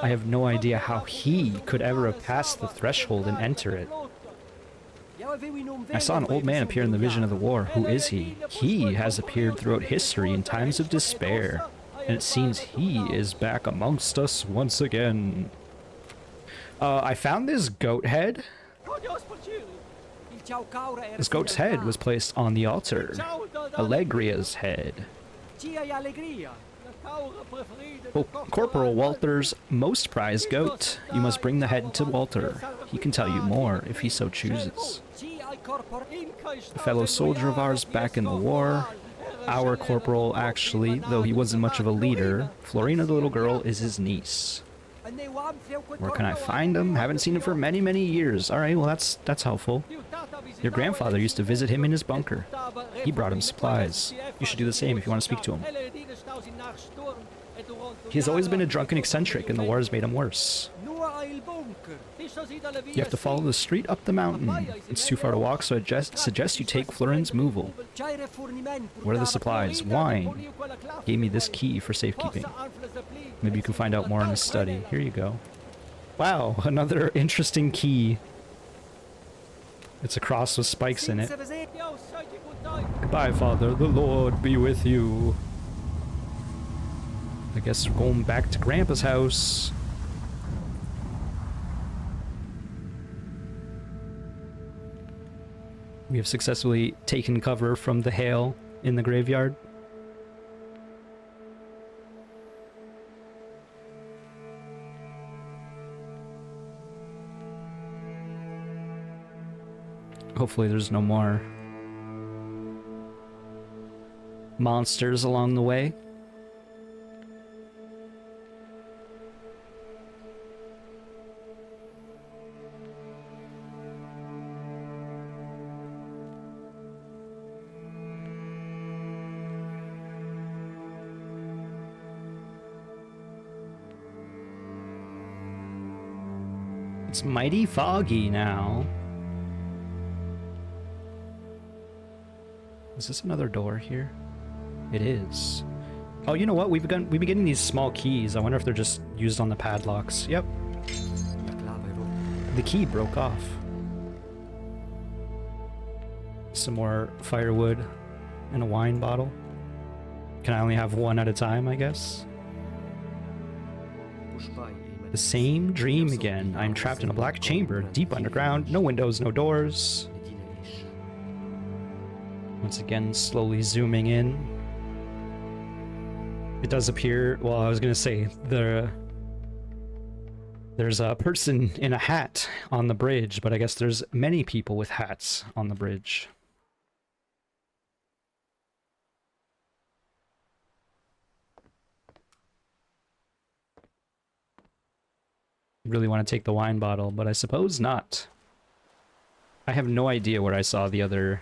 I have no idea how he could ever have passed the threshold and enter it. I saw an old man appear in the vision of the war. Who is he? He has appeared throughout history in times of despair, and it seems he is back amongst us once again. I found this goat head. This goat's head was placed on the altar. Allegria's head. Oh, Corporal Walter's most prized goat. You must bring the head to Walter. He can tell you more if he so chooses. A fellow soldier of ours back in the war. Our corporal, actually, though he wasn't much of a leader. Florina, the little girl, is his niece. Where can I find him? Haven't seen him for many, many years. Alright, well that's helpful. Your grandfather used to visit him in his bunker. He brought him supplies. You should do the same if you want to speak to him. He has always been a drunken eccentric, and the war has made him worse. You have to follow the street up the mountain. It's too far to walk, so I suggest you take Florin's Moval. What are the supplies? Wine. Gave me this key for safekeeping. Maybe you can find out more in his study. Here you go. Wow, another interesting key. It's a cross with spikes in it. Goodbye, Father. The Lord be with you. I guess we're going back to Grandpa's house. We have successfully taken cover from the hail in the graveyard. Hopefully there's no more monsters along the way. It's mighty foggy now. Is this another door here? It is. Oh, you know what? We've been getting these small keys. I wonder if they're just used on the padlocks. Yep. The key broke off. Some more firewood and a wine bottle. Can I only have one at a time, I guess? The same dream again. I am trapped in a black chamber, deep underground, no windows, no doors. Once again, slowly zooming in. It does appear, well, I was gonna say, there's a person in a hat on the bridge, but I guess there's many people with hats on the bridge. Really want to take the wine bottle, but I suppose not. I have no idea where I saw the other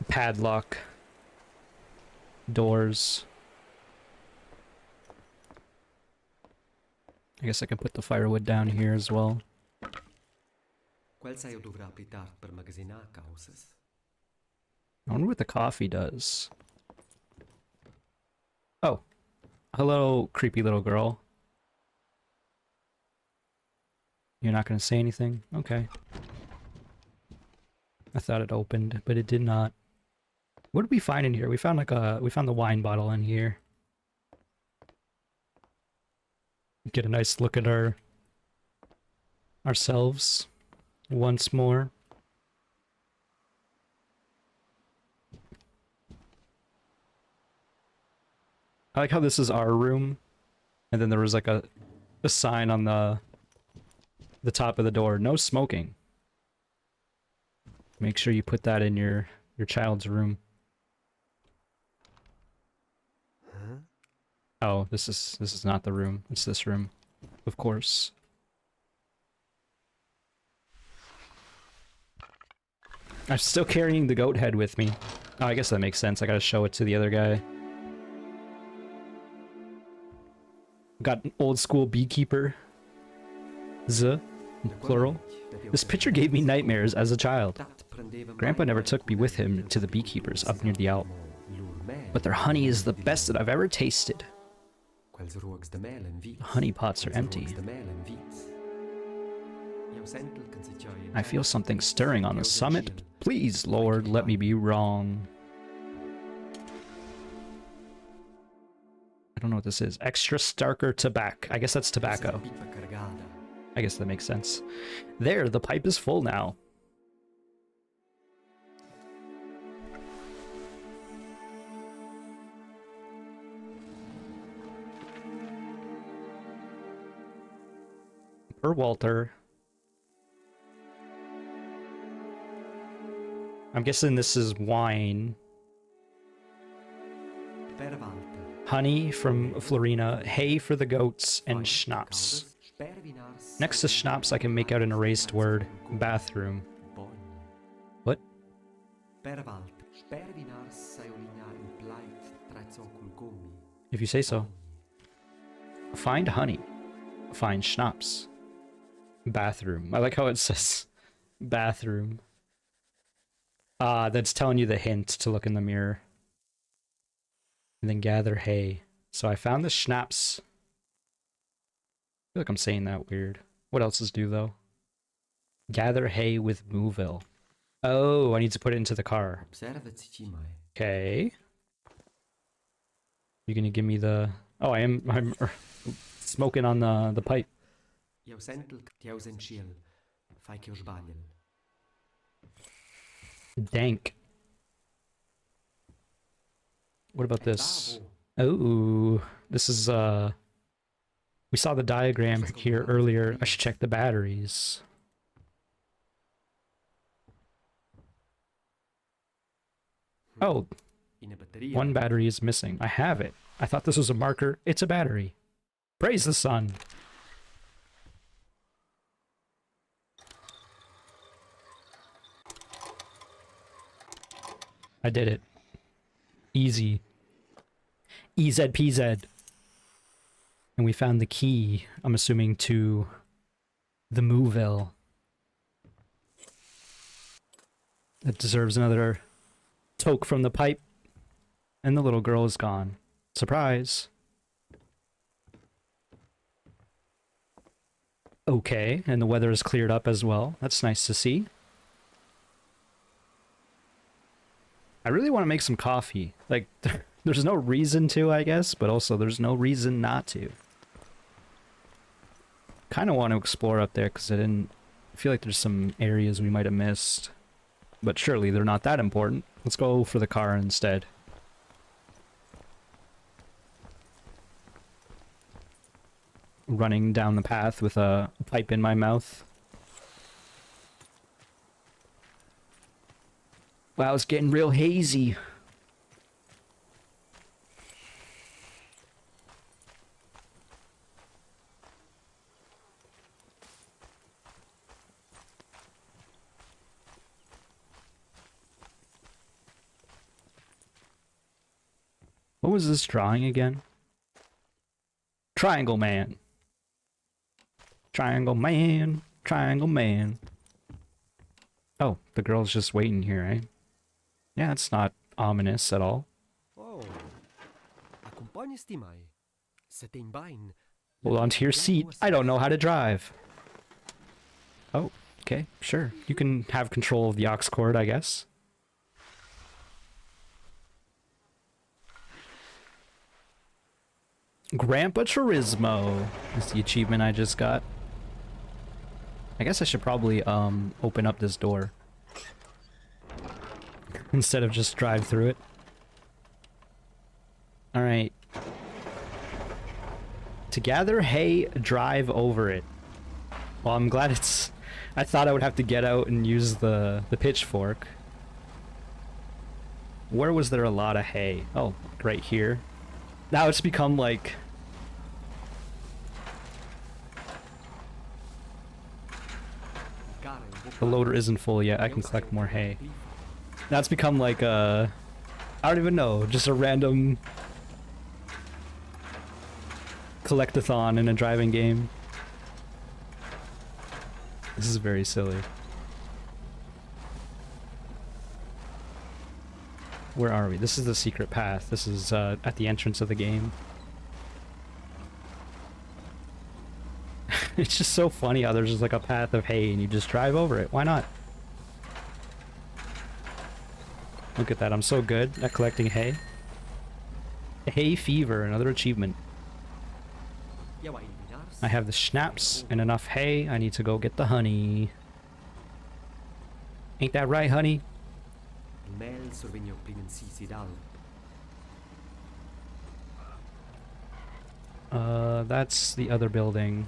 padlock doors. I guess I can put the firewood down here as well. Quel sai io dovrà aplitar per magasinar causas. I wonder what the coffee does. Oh. Hello, creepy little girl. You're not gonna say anything? Okay. I thought it opened, but it did not. What did we find in here? We found we found the wine bottle in here. Get a nice look at ourselves once more. I like how this is our room, and then there was like a sign on the top of the door, no smoking. Make sure you put that in your child's room. Huh? Oh, this is not the room. It's this room, of course. I'm still carrying the goat head with me. Oh, I guess that makes sense. I gotta show it to the other guy. Got an old school beekeeper. Plural. This picture gave me nightmares as a child. Grandpa never took me with him to the beekeepers up near the Alp. But their honey is the best that I've ever tasted. The honey pots are empty. I feel something stirring on the summit. Please, Lord, let me be wrong. I don't know what this is. Extra starker tobacco. I guess that's tobacco. I guess that makes sense. There, the pipe is full now. Per Walter. I'm guessing this is wine. Honey from Florina, hay for the goats, and schnapps. Next to schnapps, I can make out an erased word. Bathroom. What? If you say so. Find honey. Find schnapps. Bathroom. I like how it says bathroom. That's telling you the hint to look in the mirror. And then gather hay. So I found the schnapps. I feel like I'm saying that weird. What else is due, though? Gather hay with Mooville. Oh, I need to put it into the car. Okay. You gonna give me the... Oh, I'm smoking on the pipe. Dank. What about this? Oh, this is, we saw the diagram here earlier. I should check the batteries. Oh, one battery is missing. I have it. I thought this was a marker. It's a battery. Praise the sun. I did it. Easy. EZPZ. And we found the key, I'm assuming, to the Mooville. That deserves another toke from the pipe. And the little girl is gone. Surprise. Okay, and the weather is cleared up as well. That's nice to see. I really want to make some coffee. Like, there's no reason to, I guess, but also there's no reason not to. Kind of want to explore up there because I feel like there's some areas we might have missed. But surely they're not that important. Let's go for the car instead. Running down the path with a pipe in my mouth. Wow, it's getting real hazy. What was this drawing again? Triangle Man. Triangle Man. Triangle Man. Oh, the girl's just waiting here, eh? Yeah, it's not ominous at all. Oh, accompagni-sti mai? Se te in bain. Hold on to your seat. I don't know how to drive. Oh, okay, sure. You can have control of the aux cord, I guess. Grandpa Turismo is the achievement I just got. I guess I should probably open up this door instead of just drive through it. All right. To gather hay, drive over it. Well, I'm glad it's... I thought I would have to get out and use the pitchfork. Where was there a lot of hay? Oh, right here. Now it's become like... The loader isn't full yet, I can collect more hay. Now it's become like a... I don't even know, just a random... collectathon in a driving game. This is very silly. Where are we? This is the secret path. This is at the entrance of the game. It's just so funny how there's just like a path of hay and you just drive over it. Why not? Look at that. I'm so good at collecting hay. Hay fever, another achievement. I have the schnapps and enough hay. I need to go get the honey. Ain't that right, honey? That's the other building.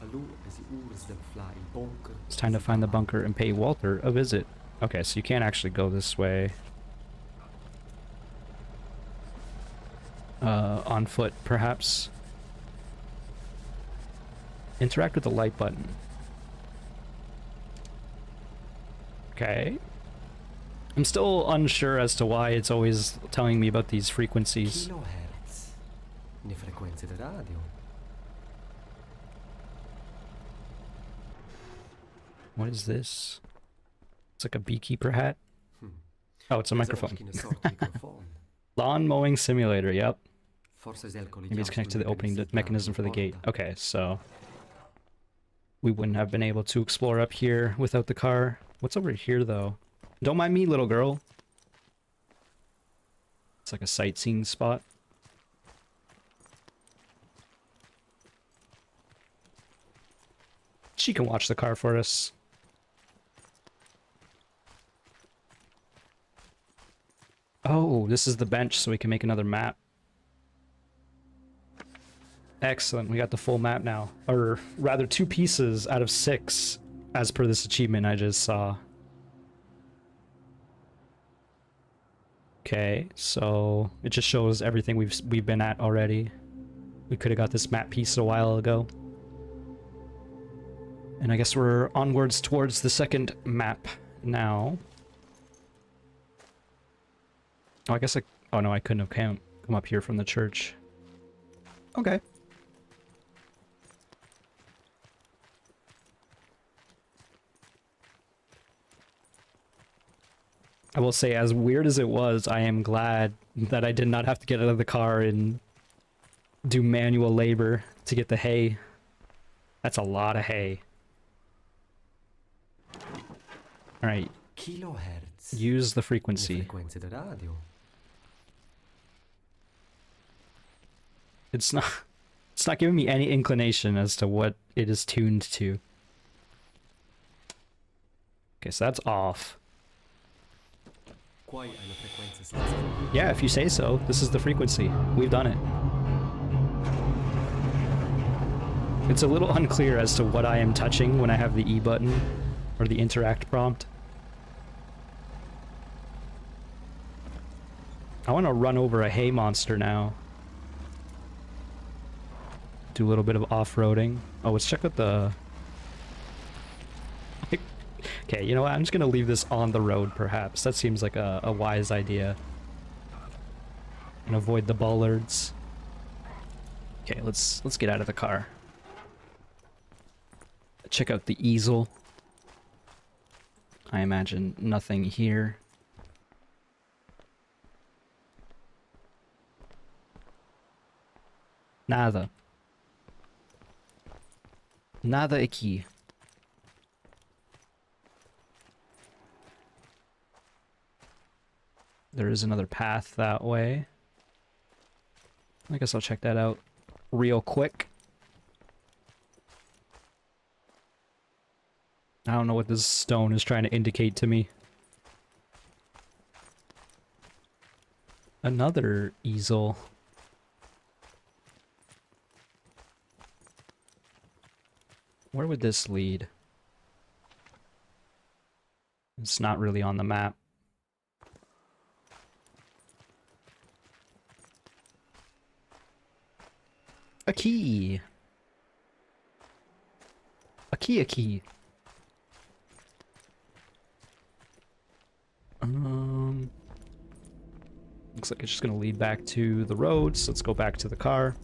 It's time to find the bunker and pay Walter a visit. Okay, so you can't actually go this way. On foot, perhaps. Interact with the light button. Okay. I'm still unsure as to why it's always telling me about these frequencies. What is this? It's like a beekeeper hat. Oh, it's a microphone. Lawn mowing simulator, yep. Maybe it's connected to the opening mechanism for the gate. Okay, so... we wouldn't have been able to explore up here without the car. What's over here, though? Don't mind me, little girl. It's like a sightseeing spot. She can watch the car for us. Oh, this is the bench, so we can make another map. Excellent, we got the full map now. Or rather, 2 pieces out of 6, as per this achievement I just saw. Okay, so it just shows everything we've been at already. We could have got this map piece a while ago. And I guess we're onwards towards the second map now. Oh, I guess oh no, I couldn't have come up here from the church. Okay. I will say, as weird as it was, I am glad that I did not have to get out of the car and do manual labor to get the hay. That's a lot of hay. Alright. Kilohertz. Use the frequency. It's not giving me any inclination as to what it is tuned to. Okay, so that's off. Yeah, if you say so. This is the frequency. We've done it. It's a little unclear as to what I am touching when I have the E button or the interact prompt. I want to run over a hay monster now. Do a little bit of off-roading. Oh, let's check out the... Okay, you know what? I'm just gonna leave this on the road, perhaps. That seems like a wise idea. And avoid the bollards. Okay, let's get out of the car. Check out the easel. I imagine nothing here. Nada. Nada aqui. There is another path that way. I guess I'll check that out real quick. I don't know what this stone is trying to indicate to me. Another easel. Where would this lead? It's not really on the map. A key! A key, a key. Looks like it's just gonna lead back to the road, so let's go back to the car.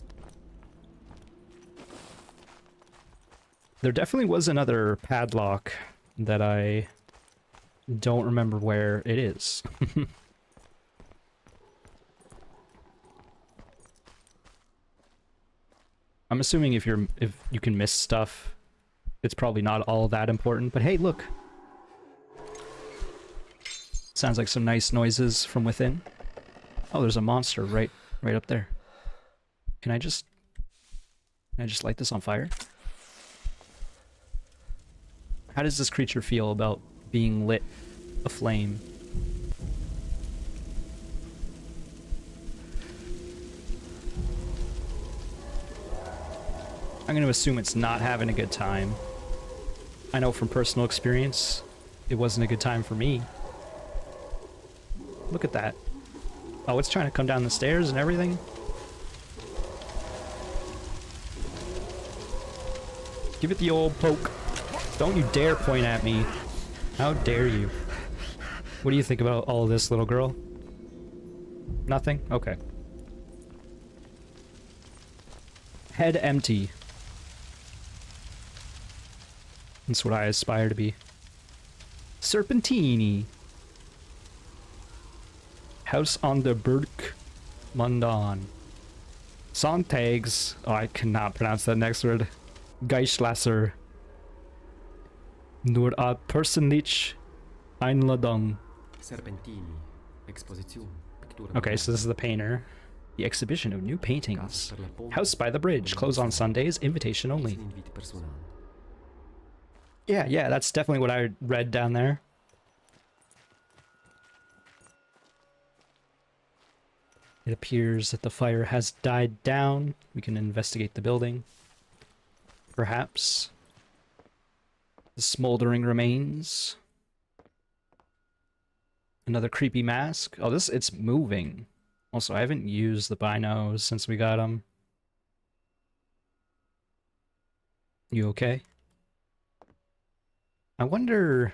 There definitely was another padlock that I don't remember where it is. I'm assuming if you can miss stuff, it's probably not all that important, but hey, look. Sounds like some nice noises from within. Oh, there's a monster right up there. Can I just light this on fire? How does this creature feel about being lit aflame? I'm going to assume it's not having a good time. I know from personal experience, it wasn't a good time for me. Look at that. Oh, it's trying to come down the stairs and everything? Give it the old poke. Don't you dare point at me. How dare you? What do you think about all of this, little girl? Nothing? Okay. Head empty. That's what I aspire to be. Serpentini. House on the Burg, Mundaun. Sontags. Oh, I cannot pronounce that next word. Geistlasser. Nur a personlich Einladung. Serpentini. Exposition. Okay, so this is the painter. The exhibition of new paintings. House by the bridge. Closed on Sundays. Invitation only. Yeah, that's definitely what I read down there. It appears that the fire has died down. We can investigate the building. Perhaps. The smoldering remains. Another creepy mask. Oh, it's moving. Also, I haven't used the binos since we got them. You okay? I wonder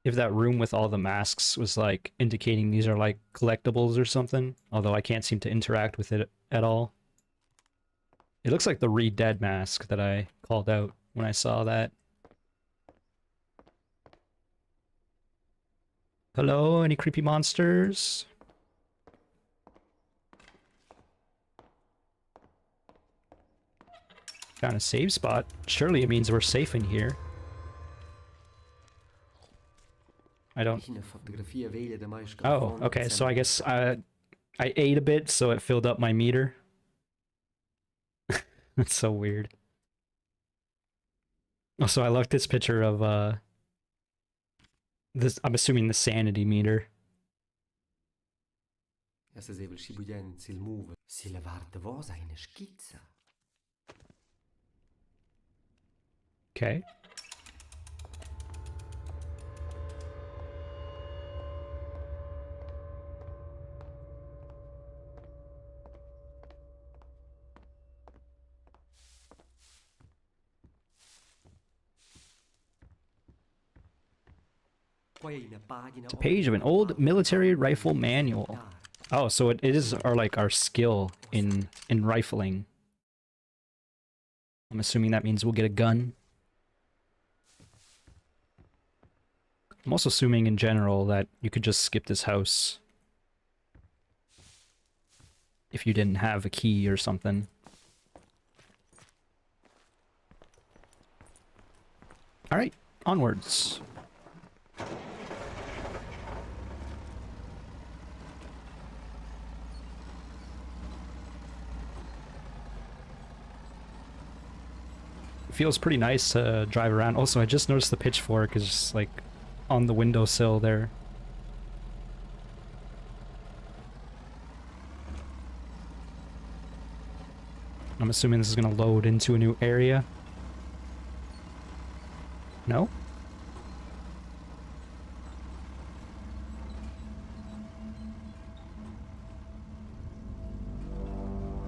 if that room with all the masks was like indicating these are like collectibles or something, although I can't seem to interact with it at all. It looks like the Read Dead mask that I called out when I saw that. Hello, any creepy monsters? Found a save spot. Surely it means we're safe in here. I don't... Oh, okay, so I guess I ate a bit, so it filled up my meter. That's so weird. Also, I love this picture of, this, I'm assuming the sanity meter. Okay. It's a page of an old military rifle manual. Oh, so it is our skill in rifling. I'm assuming that means we'll get a gun. I'm also assuming in general that you could just skip this house if you didn't have a key or something. Alright, onwards. It feels pretty nice to drive around. Also, I just noticed the pitchfork is just like on the windowsill there. I'm assuming this is gonna load into a new area. No?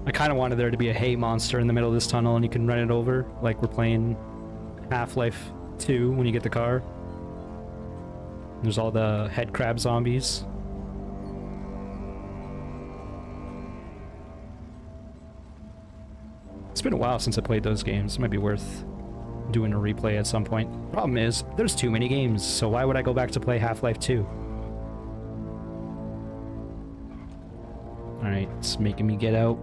I kind of wanted there to be a hay monster in the middle of this tunnel and you can run it over, like we're playing Half-Life 2 when you get the car. There's all the head crab zombies. It's been a while since I played those games. It might be worth doing a replay at some point. Problem is, there's too many games, so why would I go back to play Half-Life 2? Alright, it's making me get out.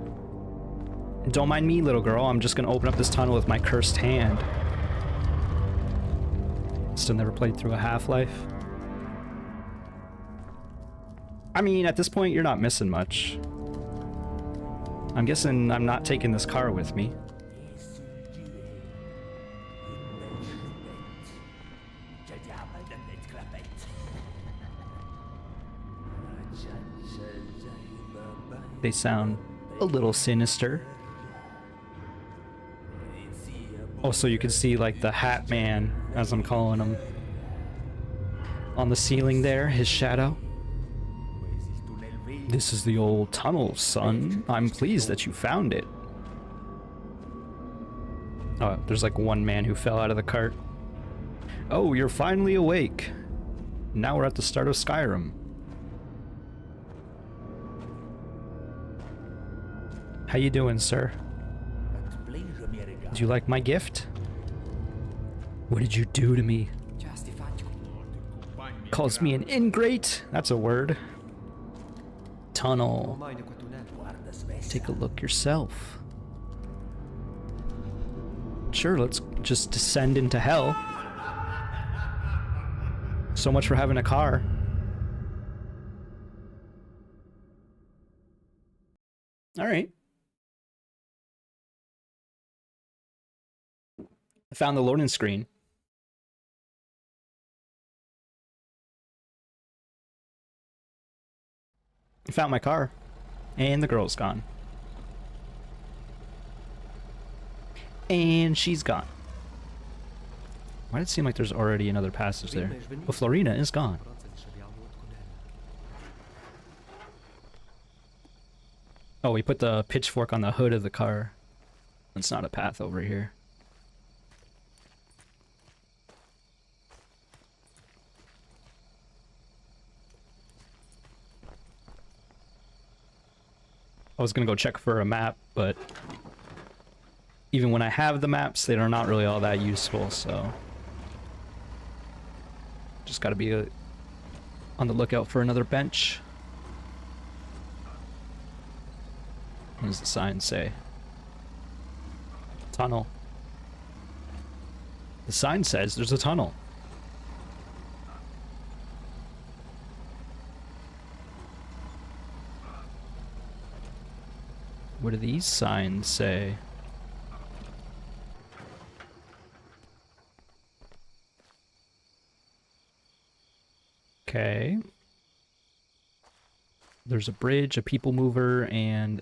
Don't mind me, little girl. I'm just gonna open up this tunnel with my cursed hand. Still never played through a Half-Life. I mean, at this point, you're not missing much. I'm guessing I'm not taking this car with me. They sound a little sinister. Also, you can see, like, the Hat Man, as I'm calling him, on the ceiling there, his shadow. This is the old tunnel, son. I'm pleased that you found it. Oh, there's like one man who fell out of the cart. Oh, you're finally awake. Now we're at the start of Skyrim. How you doing, sir? Do you like my gift? What did you do to me? Calls me an ingrate? That's a word. Tunnel. Take a look yourself. Sure, let's just descend into hell. So much for having a car. Alright. I found the loading screen. I found my car. And the girl's gone. And she's gone. Why did it seem like there's already another passage there? But Florina is gone. Oh, we put the pitchfork on the hood of the car. It's not a path over here. I was gonna go check for a map, but even when I have the maps, they are not really all that useful, so just gotta be on the lookout for another bench. What does the sign say? Tunnel. The sign says there's a tunnel. What do these signs say? Okay. There's a bridge, a people mover, and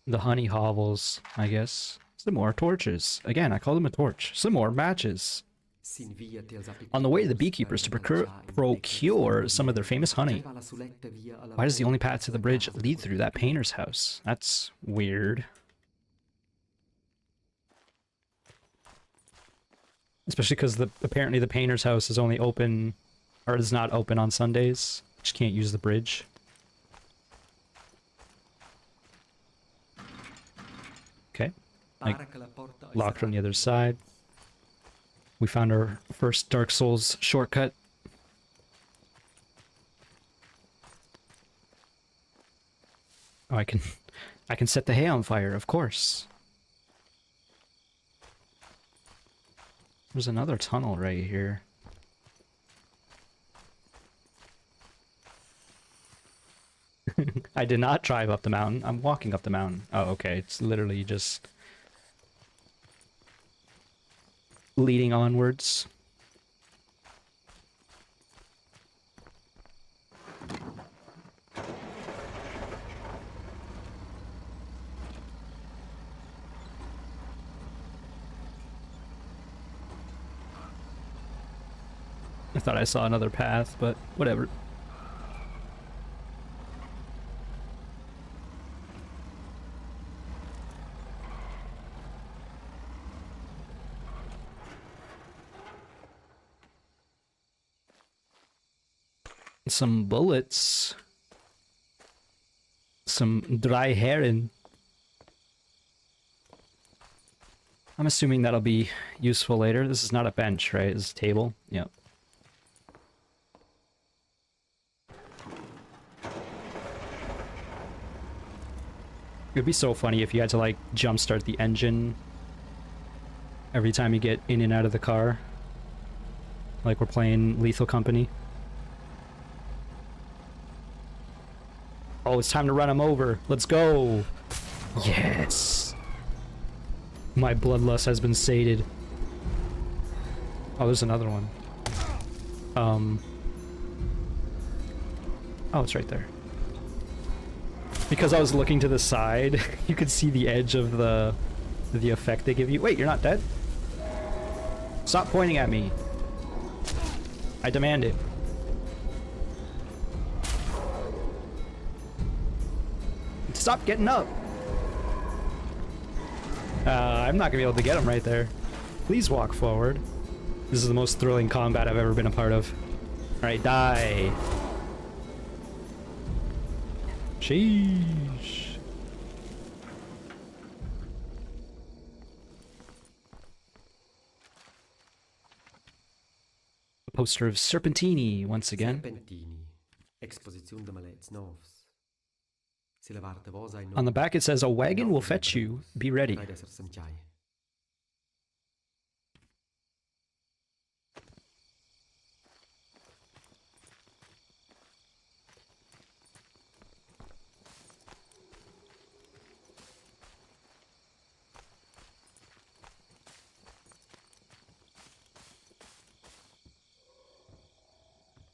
the honey hovels, I guess. Some more torches. Again, I call them a torch. Some more matches. On the way to the beekeepers to procure some of their famous honey. Why does the only path to the bridge lead through that painter's house? That's weird. Especially because apparently the painter's house is only open, or is not open on Sundays. Just can't use the bridge. Okay. Like, locked on the other side. We found our first Dark Souls shortcut. Oh, I can set the hay on fire, of course. There's another tunnel right here. I did not drive up the mountain. I'm walking up the mountain. Oh, okay. It's literally just leading onwards. I thought I saw another path, but whatever. Some bullets. Some dry herring. I'm assuming that'll be useful later. This is not a bench, right? This is a table. Yep. It'd be so funny if you had to, like, jumpstart the engine every time you get in and out of the car. Like we're playing Lethal Company. Oh, it's time to run him over. Let's go. Yes. My bloodlust has been sated. Oh, there's another one. Oh, it's right there. Because I was looking to the side, you could see the edge of the effect they give you. Wait, you're not dead? Stop pointing at me. I demand it. Stop getting up. I'm not gonna be able to get him right there. Please walk forward. This is the most thrilling combat I've ever been a part of. Alright, die. Sheesh. A poster of Serpentini once again. Serpentini. Exposizione de malets novs. Se la varte vos ai On the back it says, a wagon will fetch you. Be ready. Rai d'esser sanchai.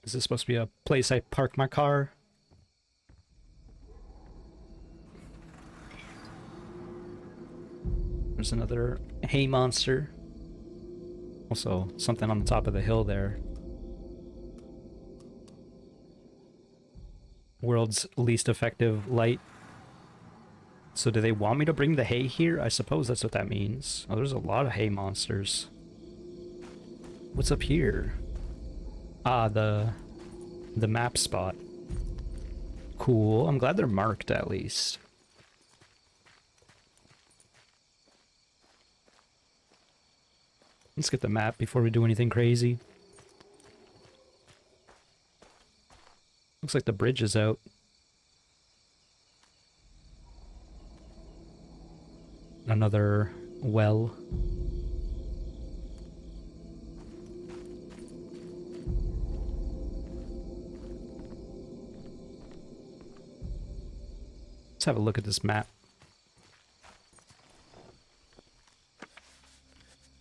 Is this supposed to be a place I park my car? There's another hay monster. Also, something on the top of the hill there. World's least effective light. So do they want me to bring the hay here? I suppose that's what that means. Oh, there's a lot of hay monsters. What's up here? Ah, the map spot. Cool. I'm glad they're marked at least. Let's get the map before we do anything crazy. Looks like the bridge is out. Another well. Let's have a look at this map.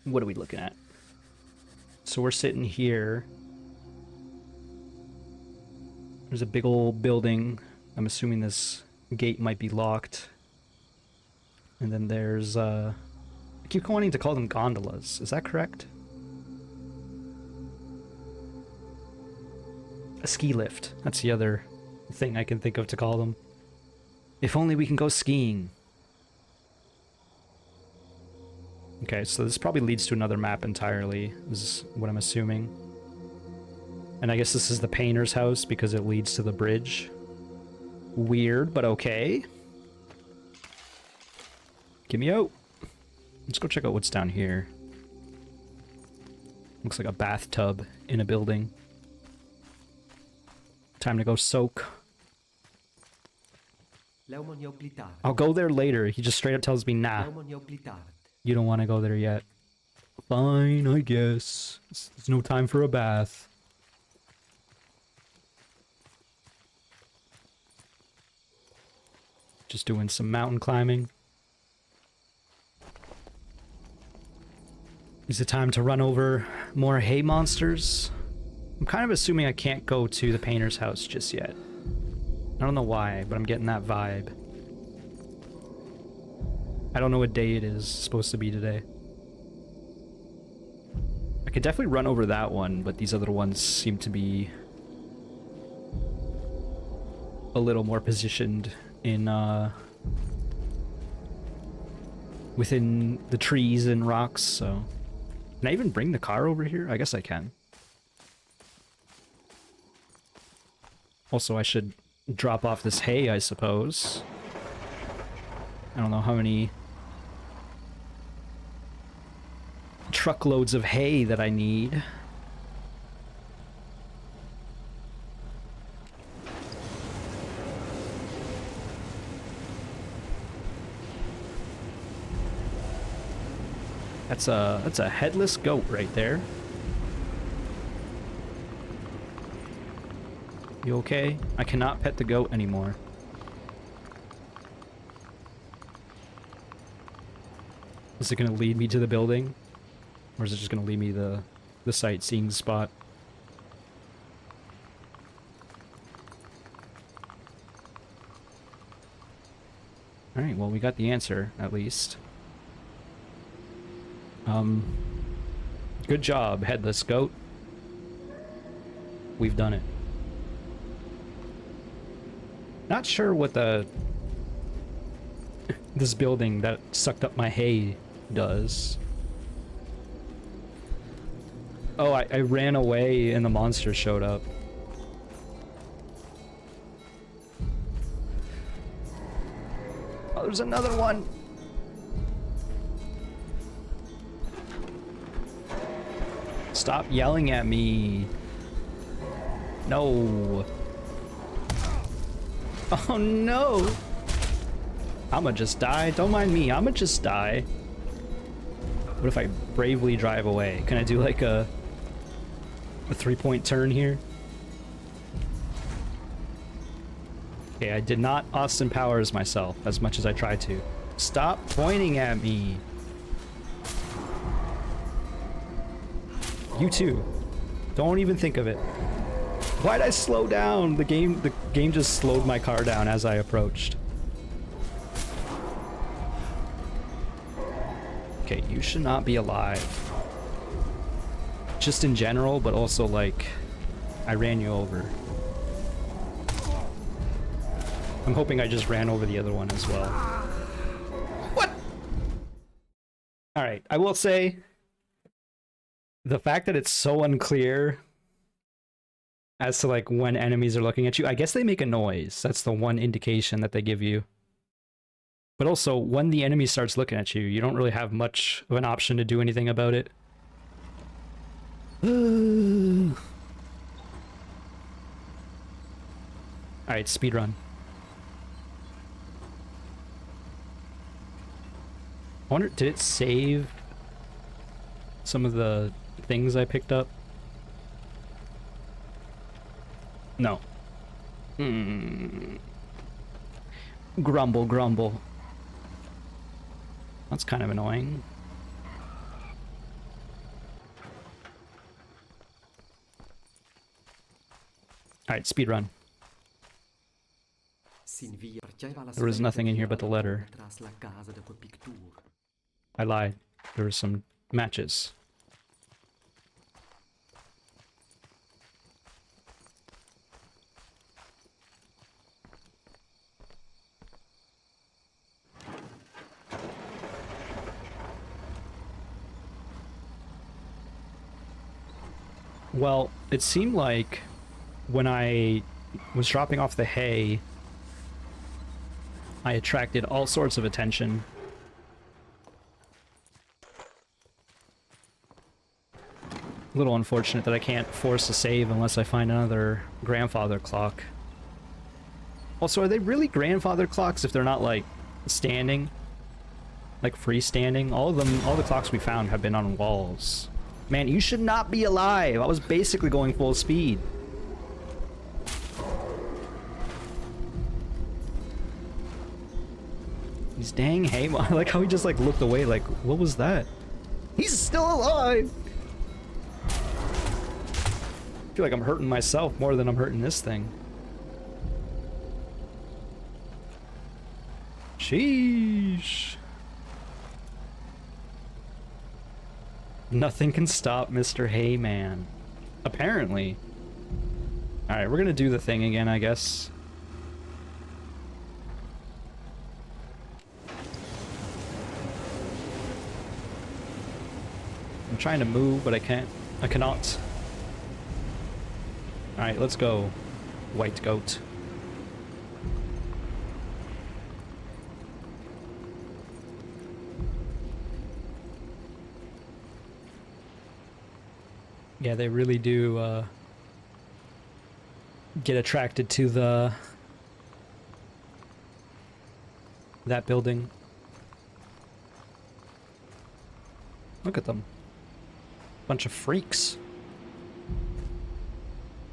What are we looking at? So we're sitting here. There's a big old building. I'm assuming this gate might be locked. And then there's, I keep wanting to call them gondolas. Is that correct? A ski lift. That's the other thing I can think of to call them. If only we can go skiing. Okay, so this probably leads to another map entirely, is what I'm assuming. And I guess this is the painter's house because it leads to the bridge. Weird, but okay. Get me out. Let's go check out what's down here. Looks like a bathtub in a building. Time to go soak. I'll go there later. He just straight up tells me, nah, you don't want to go there yet. Fine, I guess. It's no time for a bath. Just doing some mountain climbing. Is it time to run over more hay monsters? I'm kind of assuming I can't go to the painter's house just yet. I don't know why, but I'm getting that vibe. I don't know what day it is supposed to be today. I could definitely run over that one, but these other ones seem to be a little more positioned in within the trees and rocks, so... Can I even bring the car over here? I guess I can. Also, I should drop off this hay, I suppose. I don't know how many truckloads of hay that I need. That's a headless goat right there. You okay? I cannot pet the goat anymore. Is it gonna lead me to the building? Or is it just gonna lead me to the sightseeing spot? Alright, well we got the answer, at least. Good job, headless goat. We've done it. Not sure what this building that sucked up my hay does. Oh, I ran away and the monster showed up. Oh, there's another one! Stop yelling at me. No. Oh no. I'ma just die. Don't mind me. I'ma just die. What if I bravely drive away? Can I do like a 3-point turn here? Okay, I did not Austin Powers myself as much as I tried to. Stop pointing at me. You too. Don't even think of it. Why'd I slow down? The game just slowed my car down as I approached. Okay, you should not be alive. Just in general, but also like I ran you over. I'm hoping I just ran over the other one as well. What? Alright, I will say the fact that it's so unclear as to like when enemies are looking at you, I guess they make a noise. That's the one indication that they give you. But also, when the enemy starts looking at you, you don't really have much of an option to do anything about it. Alright, speedrun. I wonder, did it save some of the things I picked up? No. Grumble, grumble. That's kind of annoying. Alright, speedrun. There was nothing in here but the letter. I lied. There were some matches. Well, it seemed like when I was dropping off the hay, I attracted all sorts of attention. A little unfortunate that I can't force a save unless I find another grandfather clock. Also, are they really grandfather clocks if they're not, like, standing? Like, freestanding? All of them, all the clocks we found have been on walls. Man, you should not be alive! I was basically going full speed. These dang hay, I like how he just, like, looked away, like, what was that? He's still alive! I feel like I'm hurting myself more than I'm hurting this thing. Sheesh. Nothing can stop Mr. Hayman. Apparently. Alright, we're gonna do the thing again, I guess. I'm trying to move, but I can't. I cannot. Alright, let's go. White goat. Yeah, they really do get attracted to that building. Look at them. Bunch of freaks.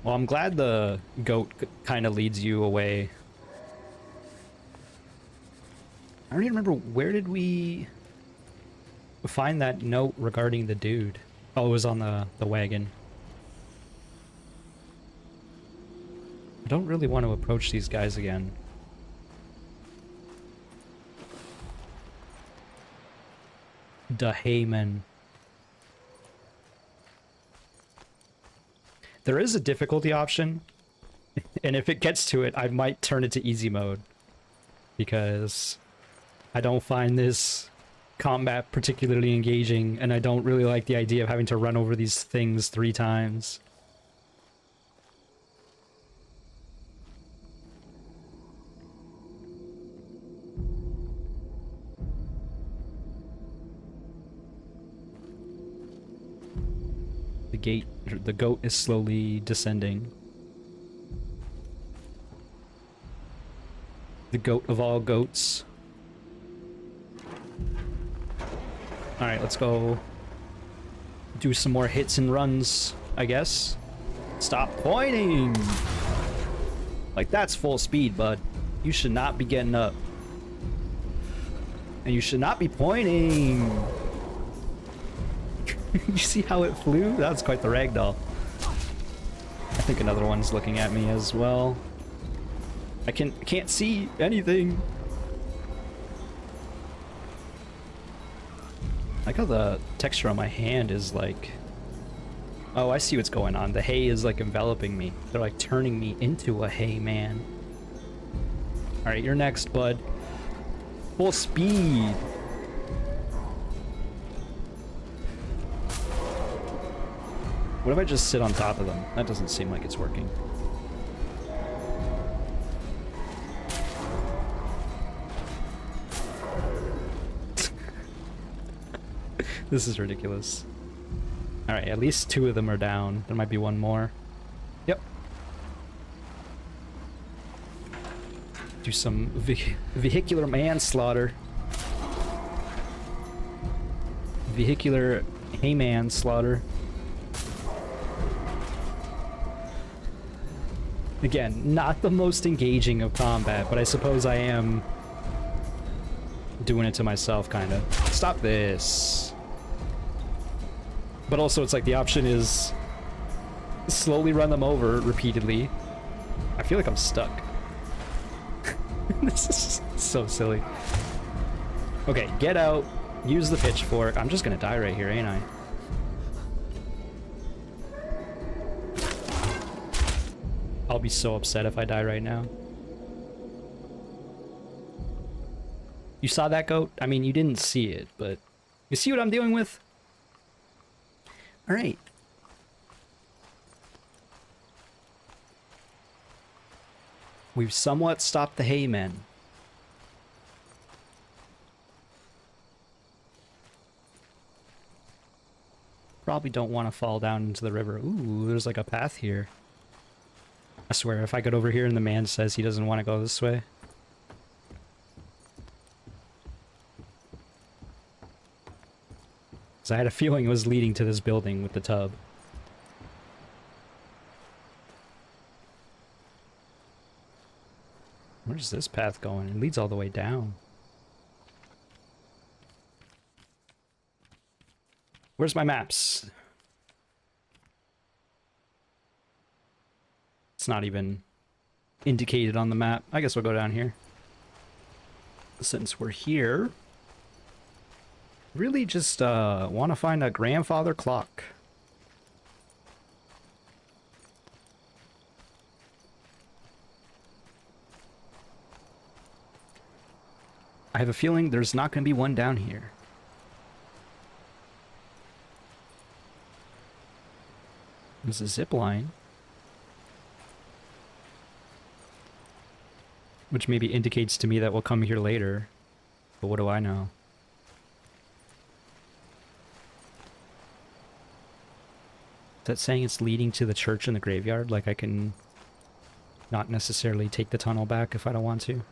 Well, I'm glad the goat kind of leads you away. I don't even remember, where did we find that note regarding the dude? Oh, it was on the wagon. I don't really want to approach these guys again. The Hayman. There is a difficulty option, and if it gets to it, I might turn it to easy mode, because I don't find this combat particularly engaging, and I don't really like the idea of having to run over these things 3 times. The goat is slowly descending. The goat of all goats. Alright, let's go do some more hits and runs, I guess. Stop pointing! Like, that's full speed, bud. You should not be getting up. And you should not be pointing! You see how it flew? That's quite the ragdoll. I think another one's looking at me as well. I can't see anything. I like how the texture on my hand is like... Oh, I see what's going on. The hay is like enveloping me. They're like turning me into a hay man. Alright, you're next, bud. Full speed. What if I just sit on top of them? That doesn't seem like it's working. This is ridiculous. Alright, at least 2 of them are down. There might be one more. Yep. Do some vehicular manslaughter. Vehicular hayman slaughter. Again, not the most engaging of combat, but I suppose I am doing it to myself, kinda. Stop this. But also, it's like the option is slowly run them over repeatedly. I feel like I'm stuck. This is so silly. Okay, get out. Use the pitchfork. I'm just gonna die right here, ain't I? I'll be so upset if I die right now. You saw that goat? I mean, you didn't see it, but you see what I'm dealing with? Alright. We've somewhat stopped the haymen. probably don't want to fall down into the river. Ooh, there's like a path here. I swear, if I get over here and the man says he doesn't want to go this way. Because I had a feeling it was leading to this building with the tub. Where's this path going? It leads all the way down. Where's my maps? It's not even indicated on the map. I guess we'll go down here. Since we're here, really just want to find a grandfather clock. I have a feeling there's not going to be one down here. There's a zip line. Which maybe indicates to me that we'll come here later. But what do I know? Is that saying it's leading to the church in the graveyard? Like I can not necessarily take the tunnel back if I don't want to?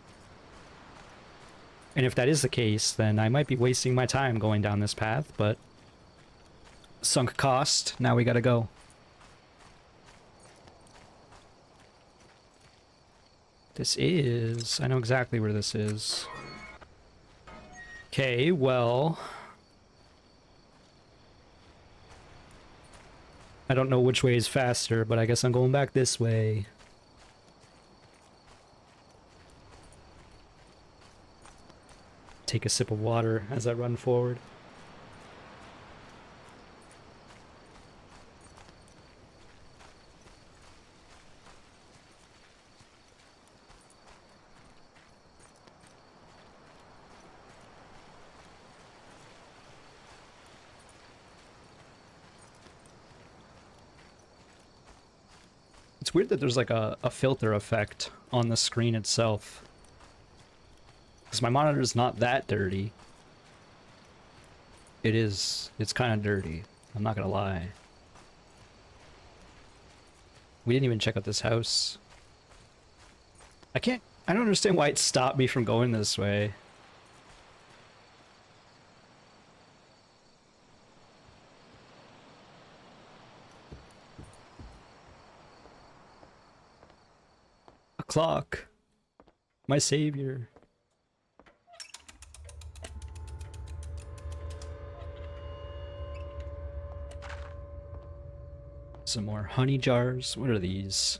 And if that is the case, then I might be wasting my time going down this path, but sunk cost, now we gotta go. This is... I know exactly where this is. Okay, well... I don't know which way is faster, but I guess I'm going back this way. Take a sip of water as I run forward. It's weird that there's like a filter effect on the screen itself. Because my monitor's not that dirty. It is. It's kind of dirty. I'm not gonna lie. We didn't even check out this house. I don't understand why it stopped me from going this way. A clock. My savior. Some more honey jars. What are these?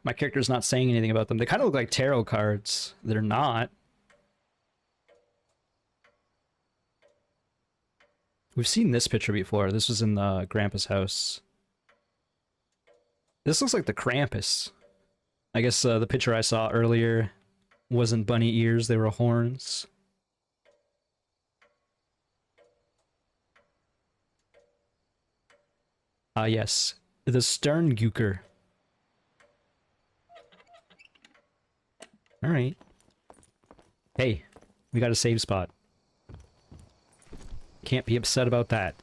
My character's not saying anything about them. They kind of look like tarot cards. They're not. We've seen this picture before. This was in the Grandpa's house. This looks like the Krampus. I guess the picture I saw earlier wasn't bunny ears, they were horns. Ah, yes. The Sterngucker. Alright. Hey, we got a save spot. Can't be upset about that.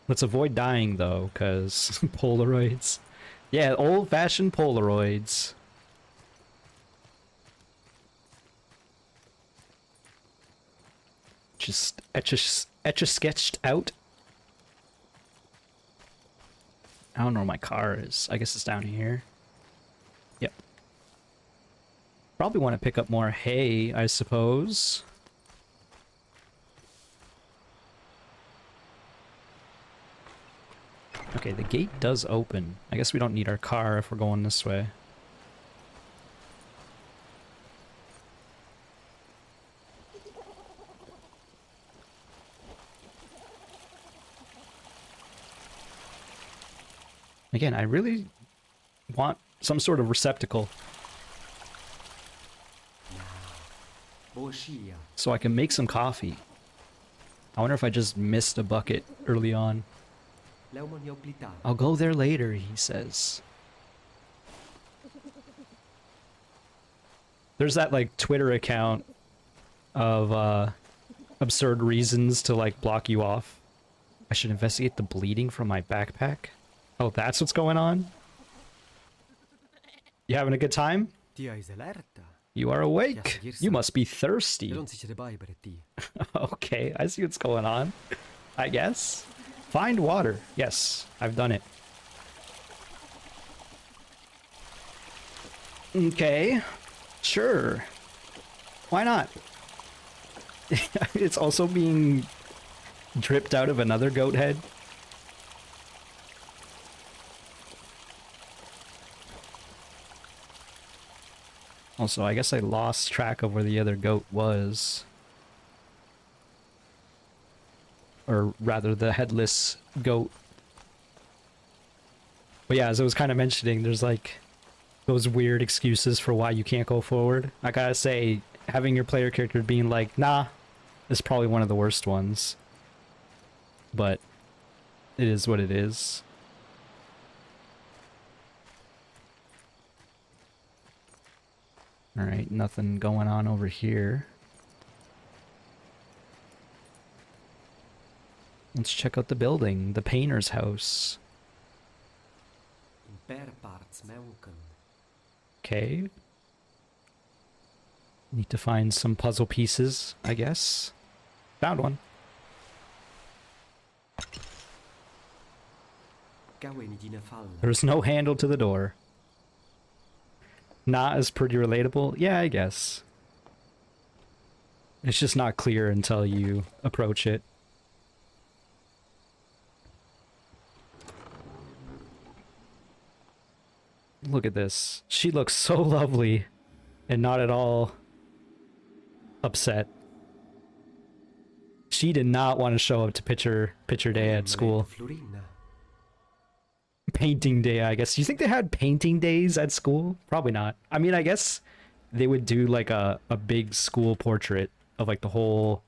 Let's avoid dying, though, because Polaroids. Yeah, old-fashioned Polaroids. Just etch-a-sketched out. I don't know where my car is. I guess it's down here. Yep. Probably want to pick up more hay, I suppose. Okay, the gate does open. I guess we don't need our car if we're going this way. Again, I really want some sort of receptacle. So I can make some coffee. I wonder if I just missed a bucket early on. I'll go there later, he says. There's that, like, Twitter account of, absurd reasons to like block you off. I should investigate the bleeding from my backpack. Oh, that's what's going on? You having a good time? You are awake. You must be thirsty. Okay, I see what's going on. I guess. Find water. Yes, I've done it. Okay. Sure. Why not? It's also being dripped out of another goat head. Also, I guess I lost track of where the other goat was. Or rather, the headless goat. But yeah, as I was kind of mentioning, there's like those weird excuses for why you can't go forward. I gotta say, having your player character being like, nah, is probably one of the worst ones. But it is what it is. Alright, nothing going on over here. Let's check out the building, the painter's house. Okay. Need to find some puzzle pieces, I guess. Found one. There's no handle to the door. Not as pretty relatable? Yeah, I guess. It's just not clear until you approach it. Look at this. She looks so lovely and not at all upset. She did not want to show up to picture day at school. Painting day, I guess. Do you think they had painting days at school? Probably not. I mean, I guess they would do like a big school portrait of like the whole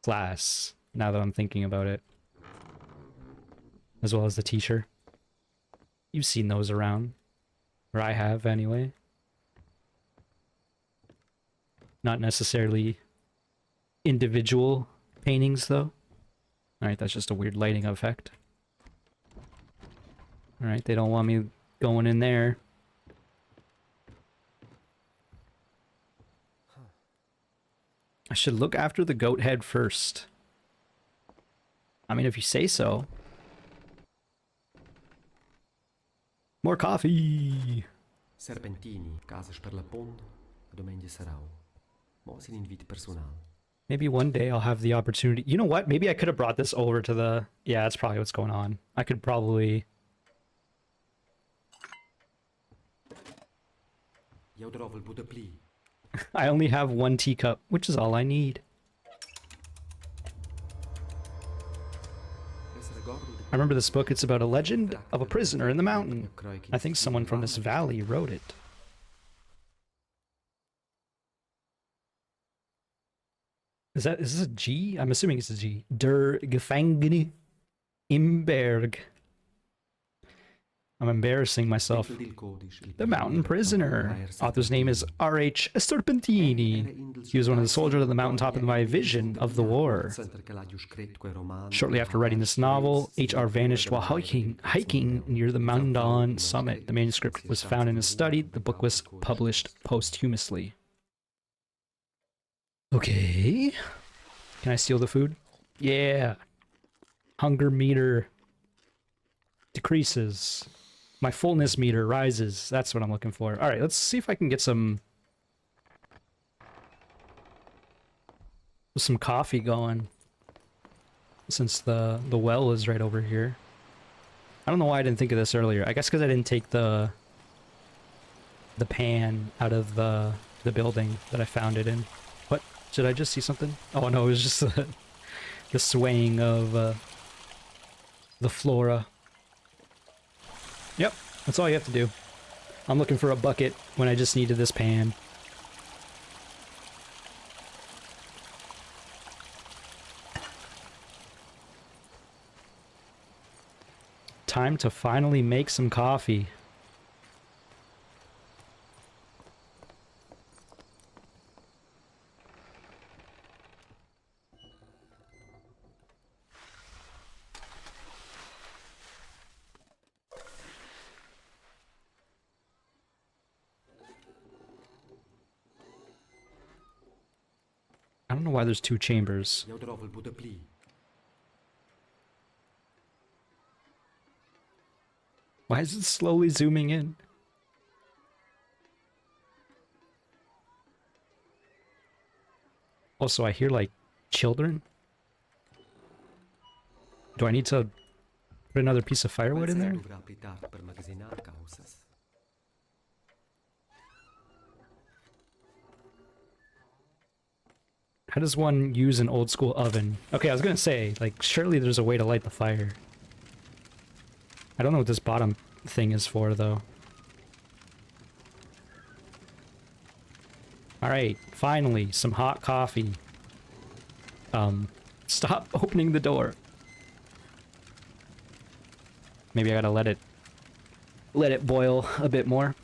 class, now that I'm thinking about it. As well as the teacher. You've seen those around. Or I have, anyway. Not necessarily individual paintings, though. Alright, that's just a weird lighting effect. Alright, they don't want me going in there. I should look after the goat head first. I mean, if you say so. More coffee! Serpentini, casas per la pond, domenica sarau. Mos in invito personal. Maybe one day I'll have the opportunity. You know what? Maybe I could have brought this over to the... Yeah, that's probably what's going on. I could probably... I only have one teacup, which is all I need. I remember this book. It's about a legend of a prisoner in the mountain. I think someone from this valley wrote it. Is this a G? I'm assuming it's a G. Der Gefangene im Berg. I'm embarrassing myself. The Mountain Prisoner. Author's name is R.H. Serpentini. He was one of the soldiers on the mountaintop in my vision of the war. Shortly after writing this novel, H.R. vanished while hiking near the Mundaun summit. The manuscript was found in his study. The book was published posthumously. Okay. Can I steal the food? Yeah. Hunger meter decreases. My fullness meter rises. That's what I'm looking for. Alright, let's see if I can get some coffee going. Since the well is right over here. I don't know why I didn't think of this earlier. I guess because I didn't take the pan out of the building that I found it in. What? Did I just see something? Oh no, it was just the swaying of the flora. Yep, that's all you have to do. I'm looking for a bucket when I just needed this pan. Time to finally make some coffee. know why there's two chambers. Jeu trovo il bude pli. Why is it slowly zooming in? Also, I hear, like, children. Do I need to put another piece of firewood in there? Dovrà apritar per magasinar causas. How does one use an old school oven? Okay, I was gonna say, like, surely there's a way to light the fire. I don't know what this bottom thing is for, though. Alright, finally, some hot coffee. Stop opening the door. Maybe I gotta let it boil a bit more.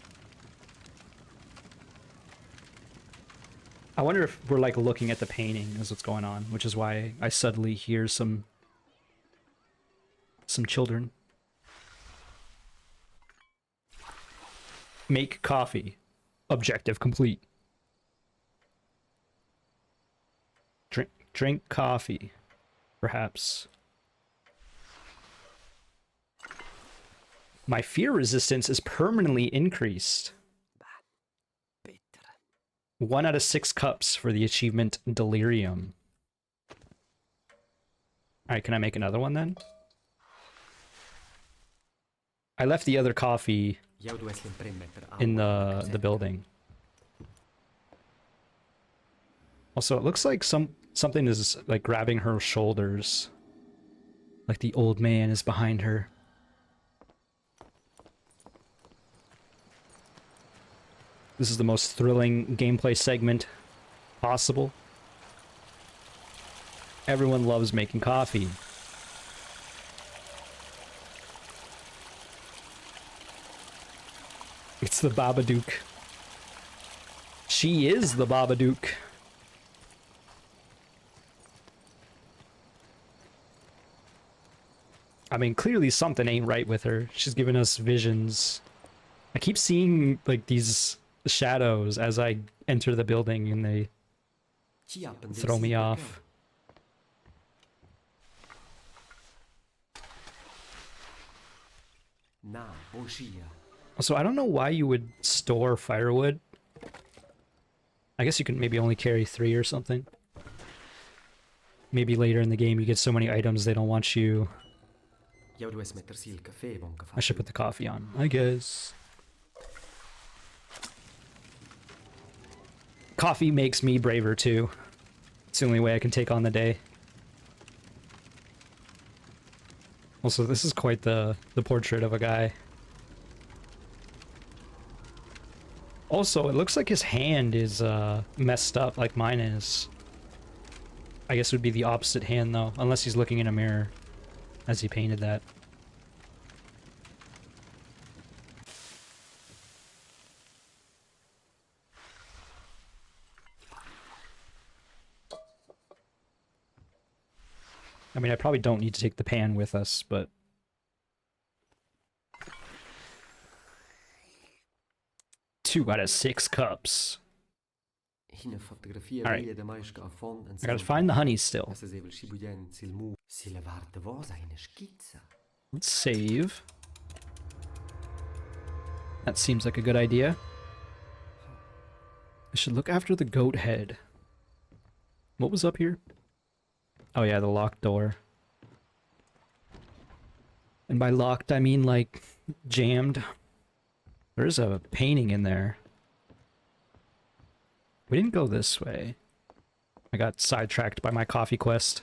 I wonder if we're, like, looking at the painting is what's going on, which is why I suddenly hear some children. Make coffee. Objective complete. Drink coffee. Perhaps. My fear resistance is permanently increased. 1 out of 6 cups for the achievement Delirium. Alright, can I make another one then? I left the other coffee in the building. Also, it looks like something is, like, grabbing her shoulders. Like the old man is behind her. This is the most thrilling gameplay segment possible. Everyone loves making coffee. It's the Babadook. She is the Babadook. I mean, clearly something ain't right with her. She's giving us visions. I keep seeing, like, these shadows as I enter the building, and they throw me off. So I don't know why you would store firewood. I guess you can maybe only carry 3 or something. Maybe later in the game you get so many items they don't want you... I should put the coffee on, I guess. Coffee makes me braver too. It's the only way I can take on the day. Also, this is quite the portrait of a guy. Also, it looks like his hand is messed up like mine is. I guess it would be the opposite hand though, unless he's looking in a mirror as he painted that. I mean, I probably don't need to take the pan with us, but... Two out of 6 cups. Alright. I gotta find the honey still. Let's save. That seems like a good idea. I should look after the goat head. What was up here? Oh yeah, the locked door. And by locked, I mean, like, jammed. There's a painting in there. We didn't go this way. I got sidetracked by my coffee quest.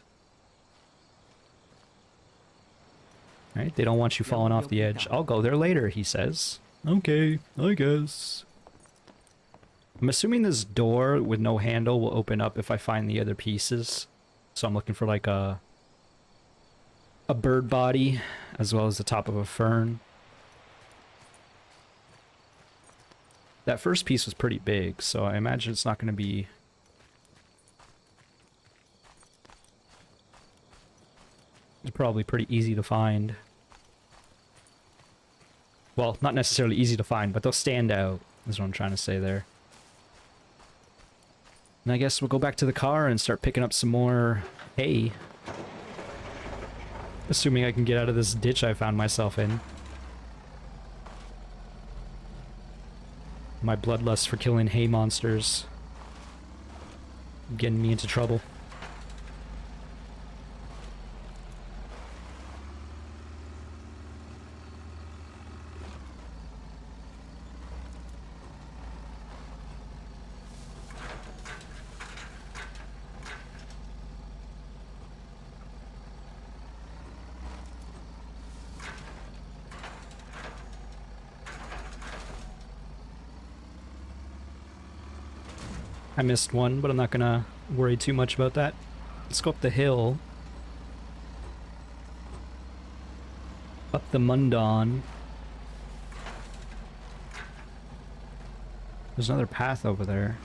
Alright, they don't want you falling off the edge. I'll go there later, he says. Okay, I guess. I'm assuming this door with no handle will open up if I find the other pieces. So I'm looking for, like, a bird body, as well as the top of a fern. That first piece was pretty big, so I imagine it's not going to be... It's probably pretty easy to find. Well, not necessarily easy to find, but they'll stand out, is what I'm trying to say there. And I guess we'll go back to the car and start picking up some more hay. Assuming I can get out of this ditch I found myself in. My bloodlust for killing hay monsters getting me into trouble. I missed one, but I'm not gonna worry too much about that. Let's go up the hill. Up the Mundaun. There's another path over there.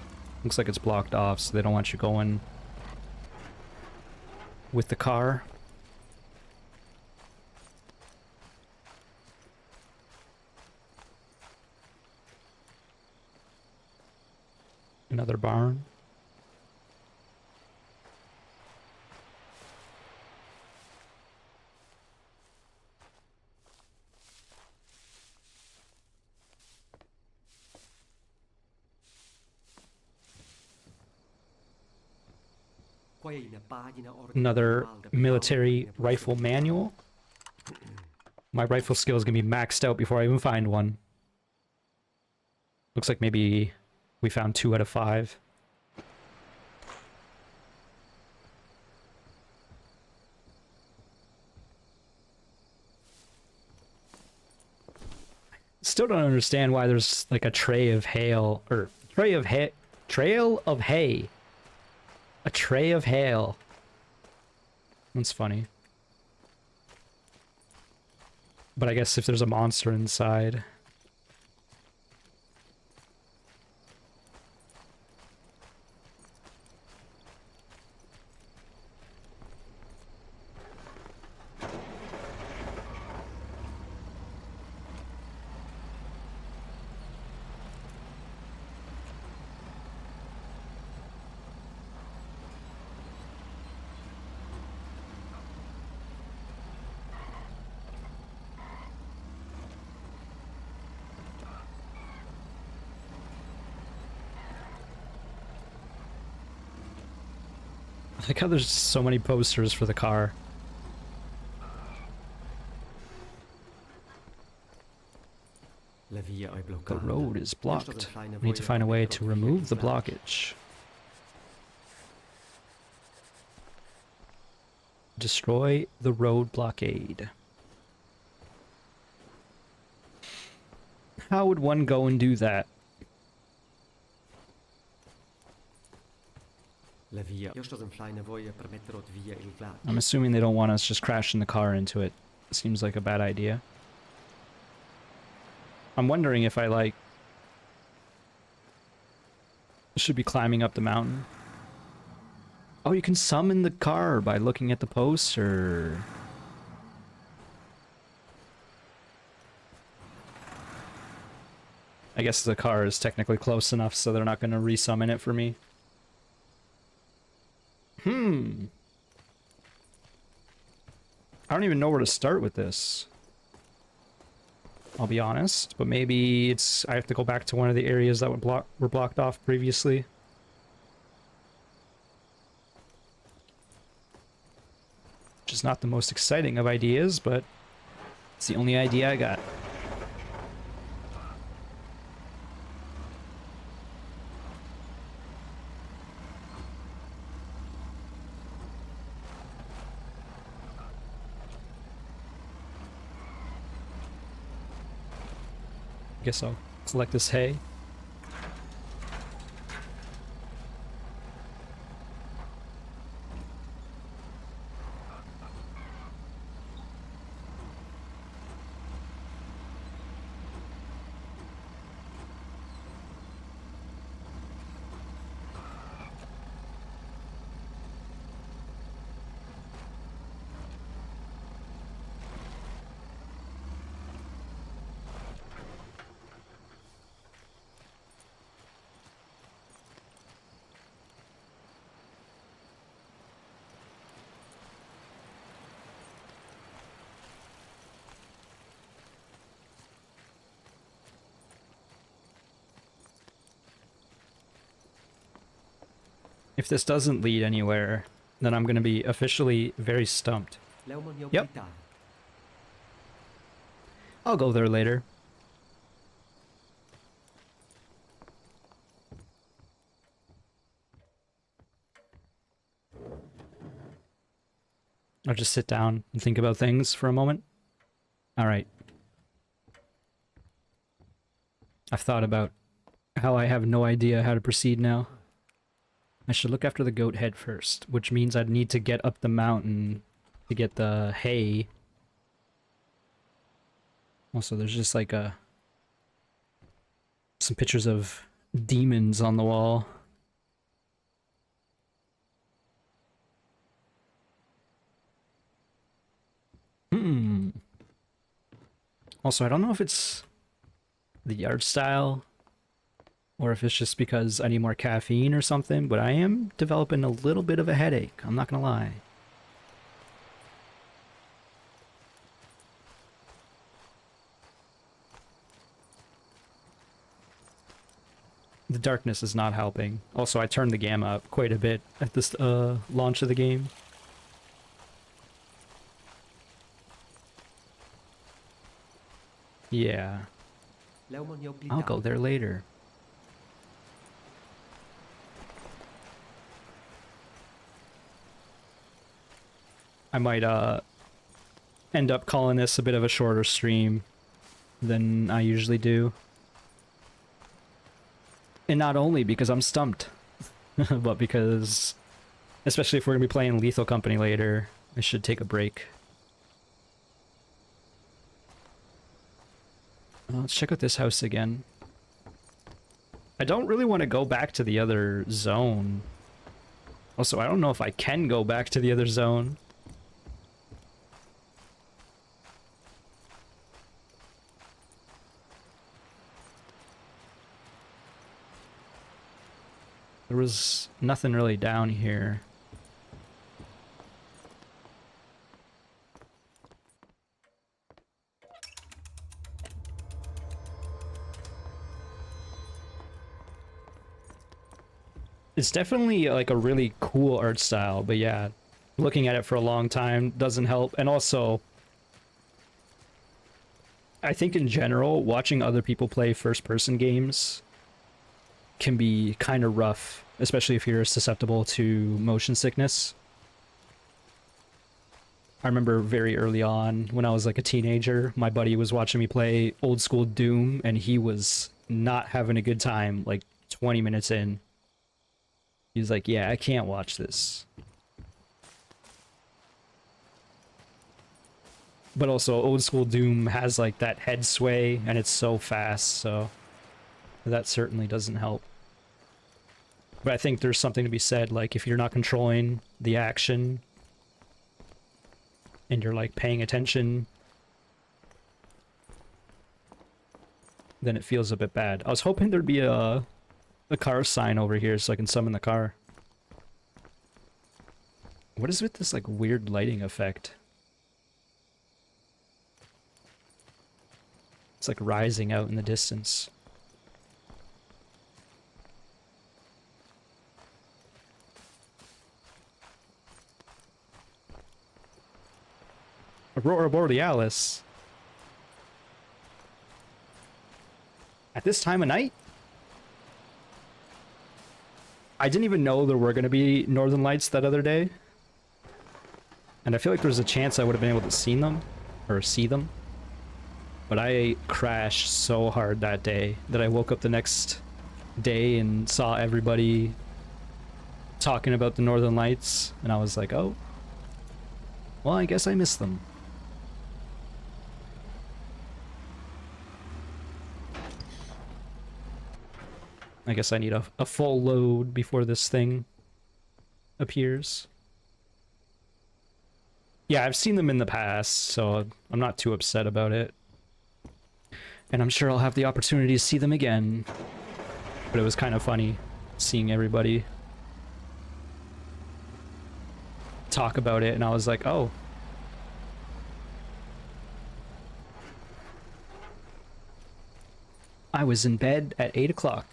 Looks like it's blocked off, so they don't want you going with the car. Another barn. Another military rifle manual. My rifle skill is gonna be maxed out before I even find one. Looks like maybe we found 2 out of 5. Still don't understand why there's like a tray of hail, or trail of hay. A tray of hail. That's funny. But I guess if there's a monster inside. I like how there's so many posters for the car. The road is blocked. We need to find a way to remove the blockage. Destroy the road blockade. How would one go and do that? I'm assuming they don't want us just crashing the car into it. Seems like a bad idea. I'm wondering if I, like, should be climbing up the mountain. Oh, you can summon the car by looking at the poster. I guess the car is technically close enough, so they're not going to resummon it for me. I don't even know where to start with this. I'll be honest, but maybe it's I have to go back to one of the areas that were blocked off previously. Which is not the most exciting of ideas, but it's the only idea I got. Guess I'll collect this hay. If this doesn't lead anywhere, then I'm gonna be officially very stumped. Yep. I'll go there later. I'll just sit down and think about things for a moment. Alright. I've thought about how I have no idea how to proceed now. I should look after the goat head first, which means I'd need to get up the mountain to get the hay. Also, there's just like some pictures of demons on the wall. Also, I don't know if it's the art style or if it's just because I need more caffeine or something, but I am developing a little bit of a headache, I'm not gonna lie. The darkness is not helping. Also, I turned the gamma up quite a bit at this launch of the game. Yeah. I'll go there later. I might end up calling this a bit of a shorter stream than I usually do. And not only because I'm stumped, but because, especially if we're gonna be playing Lethal Company later, I should take a break. Let's check out this house again. I don't really want to go back to the other zone. Also, I don't know if I can go back to the other zone. There was nothing really down here. It's definitely like a really cool art style, but yeah, looking at it for a long time doesn't help. And also, I think in general, watching other people play first-person games can be kind of rough, especially if you're susceptible to motion sickness. I remember very early on, when I was like a teenager, my buddy was watching me play old school Doom, and he was not having a good time, like 20 minutes in. He was like, yeah, I can't watch this. But also, old school Doom has like that head sway, and it's so fast, so that certainly doesn't help. But I think there's something to be said, like if you're not controlling the action and you're like paying attention, then it feels a bit bad. I was hoping there'd be a car sign over here so I can summon the car. What is with this like weird lighting effect? It's like rising out in the distance. Aurora Borealis. At this time of night? I didn't even know there were going to be northern lights that other day. And I feel like there was a chance I would have been able to see them. But I crashed so hard that day that I woke up the next day and saw everybody talking about the northern lights. And I was like, oh, well, I guess I missed them. I guess I need a full load before this thing appears. Yeah, I've seen them in the past, so I'm not too upset about it. And I'm sure I'll have the opportunity to see them again. But it was kind of funny seeing everybody talk about it, and I was like, oh. I was in bed at 8 o'clock.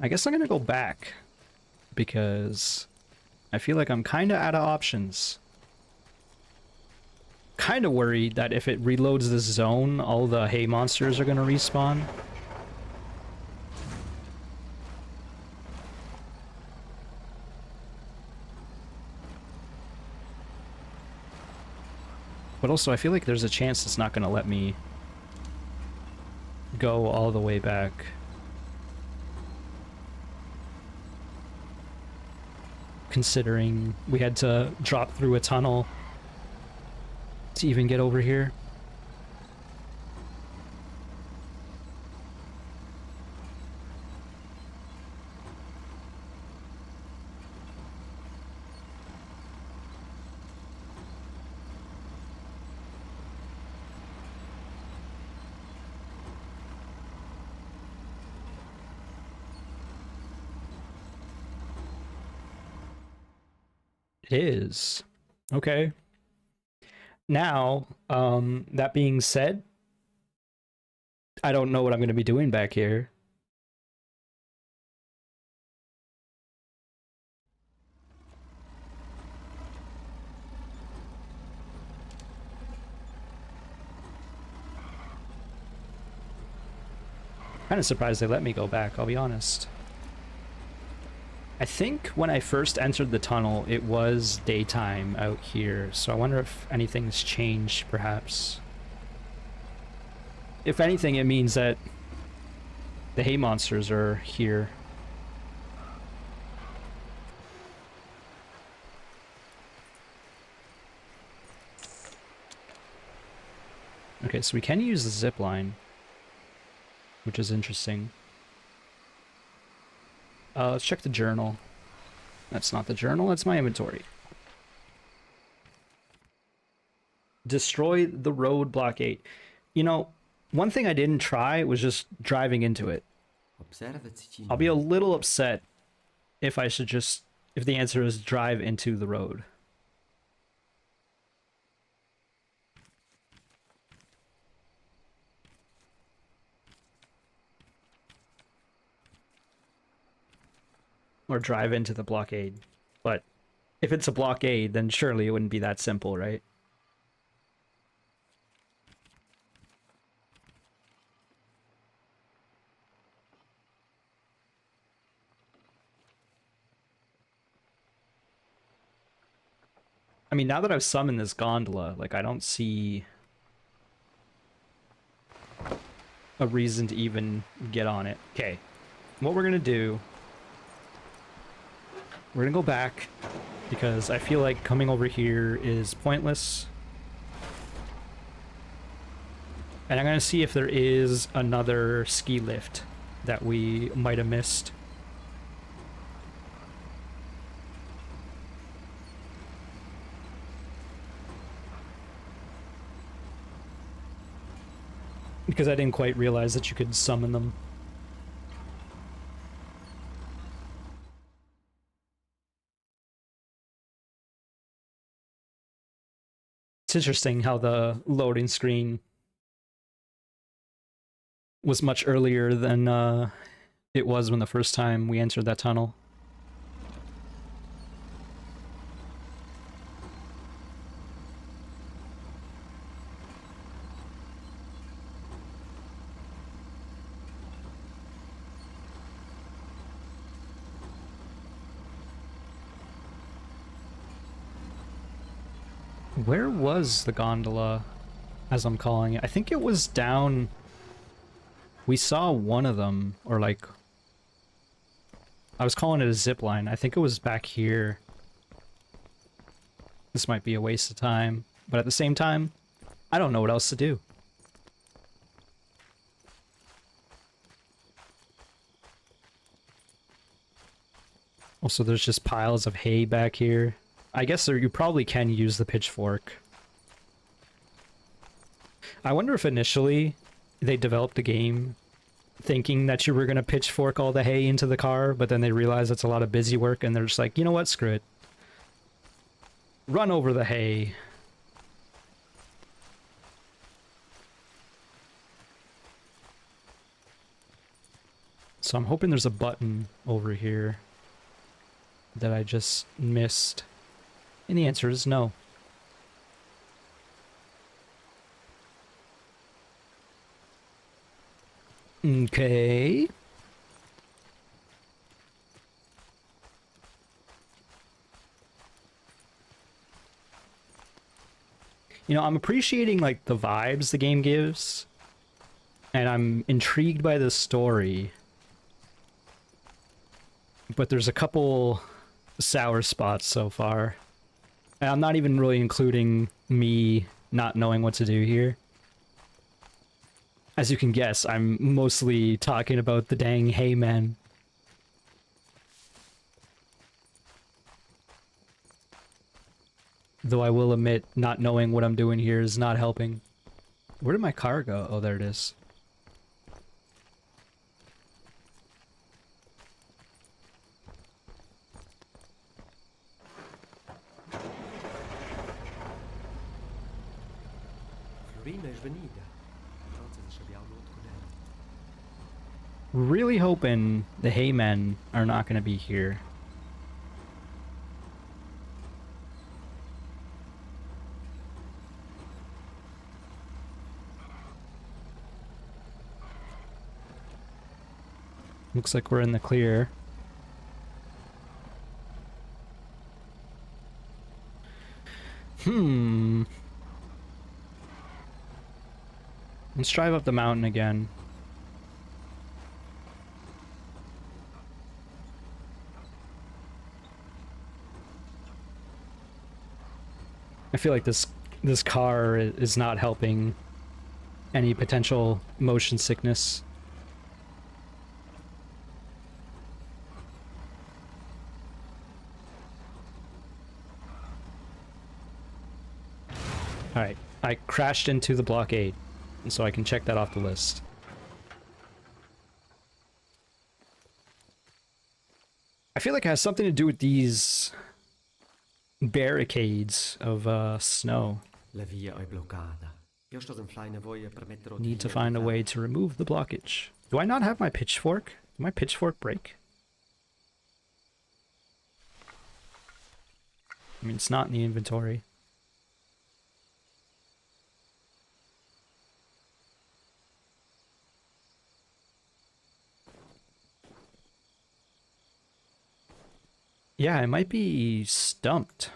I guess I'm gonna go back because I feel like I'm kind of out of options. Kind of worried that if it reloads this zone, all the hay monsters are gonna respawn. But also, I feel like there's a chance it's not gonna let me go all the way back. Considering we had to drop through a tunnel to even get over here. It is. Okay. Now, that being said, I don't know what I'm going to be doing back here. Kind of surprised they let me go back, I'll be honest. I think when I first entered the tunnel, it was daytime out here, so I wonder if anything's changed, perhaps. If anything, it means that the hay monsters are here. Okay, so we can use the zip line, which is interesting. Let's check the journal. That's not the journal, that's my inventory. Destroy the road blockade. You know, one thing I didn't try was just driving into it. I'll be a little upset if I should just, if the answer is drive into the road. Or drive into the blockade. But if it's a blockade, then surely it wouldn't be that simple, right? I mean, now that I've summoned this gondola, like, I don't see a reason to even get on it. Okay, what we're gonna do, we're gonna go back because I feel like coming over here is pointless. And I'm gonna see if there is another ski lift that we might have missed. Because I didn't quite realize that you could summon them. It's interesting how the loading screen was much earlier than it was when the first time we entered that tunnel. Where was the gondola, as I'm calling it? I think it was down... We saw one of them, or like... I was calling it a zip line. I think it was back here. This might be a waste of time, but at the same time, I don't know what else to do. Also, there's just piles of hay back here. I guess you probably can use the pitchfork. I wonder if initially they developed the game thinking that you were going to pitchfork all the hay into the car, but then they realized it's a lot of busy work and they're just like, you know what, screw it. Run over the hay. So I'm hoping there's a button over here that I just missed. And the answer is no. Okay. You know, I'm appreciating like the vibes the game gives, and I'm intrigued by the story. But there's a couple sour spots so far. And I'm not even really including me not knowing what to do here. As you can guess, I'm mostly talking about the dang hay men. Though I will admit, not knowing what I'm doing here is not helping. Where did my car go? Oh, there it is. Really hoping the hay men are not going to be here. Looks like we're in the clear. Let's drive up the mountain again. I feel like this car is not helping any potential motion sickness. Alright, I crashed into the blockade, and so I can check that off the list. I feel like it has something to do with these barricades of snow. Need to find a way to remove the blockage. Do I not have my pitchfork? Did my pitchfork break? I mean, it's not in the inventory. Yeah, I might be stumped.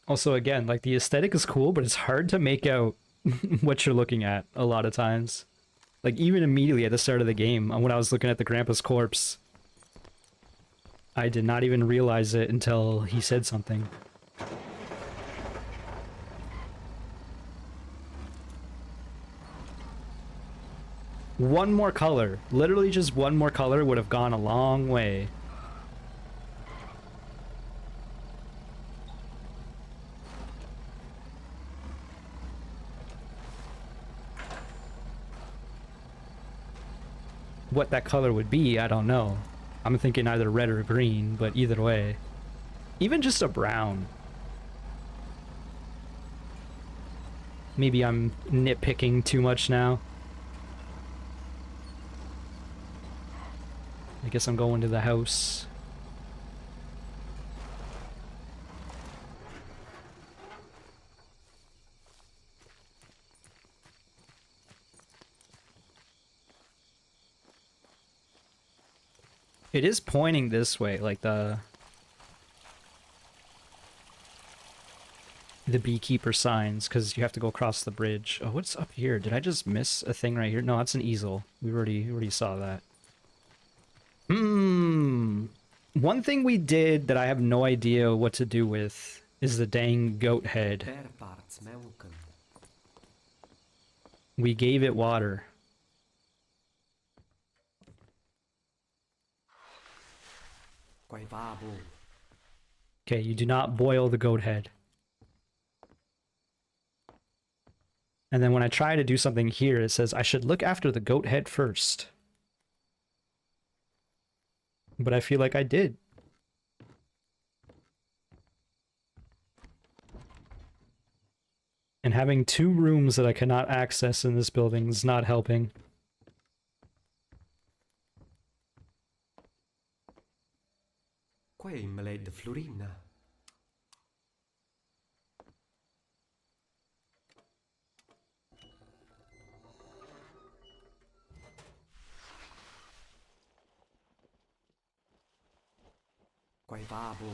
Also, again, like the aesthetic is cool, but it's hard to make out what you're looking at a lot of times. Like even immediately at the start of the game, when I was looking at the grandpa's corpse, I did not even realize it until he said something. One more color, literally just one more color would have gone a long way. What that color would be, I don't know. I'm thinking either red or green, but either way. Even just a brown. Maybe I'm nitpicking too much now. I guess I'm going to the house. It is pointing this way, like the beekeeper signs, because you have to go across the bridge. Oh, what's up here? Did I just miss a thing right here? No, that's an easel. We already saw that. One thing we did that I have no idea what to do with is the dang goat head. We gave it water. Okay, you do not boil the goat head. And then when I try to do something here, it says I should look after the goat head first. But I feel like I did. And having 2 rooms that I cannot access in this building is not helping. Qua è in malè de Florina. Qua è babo.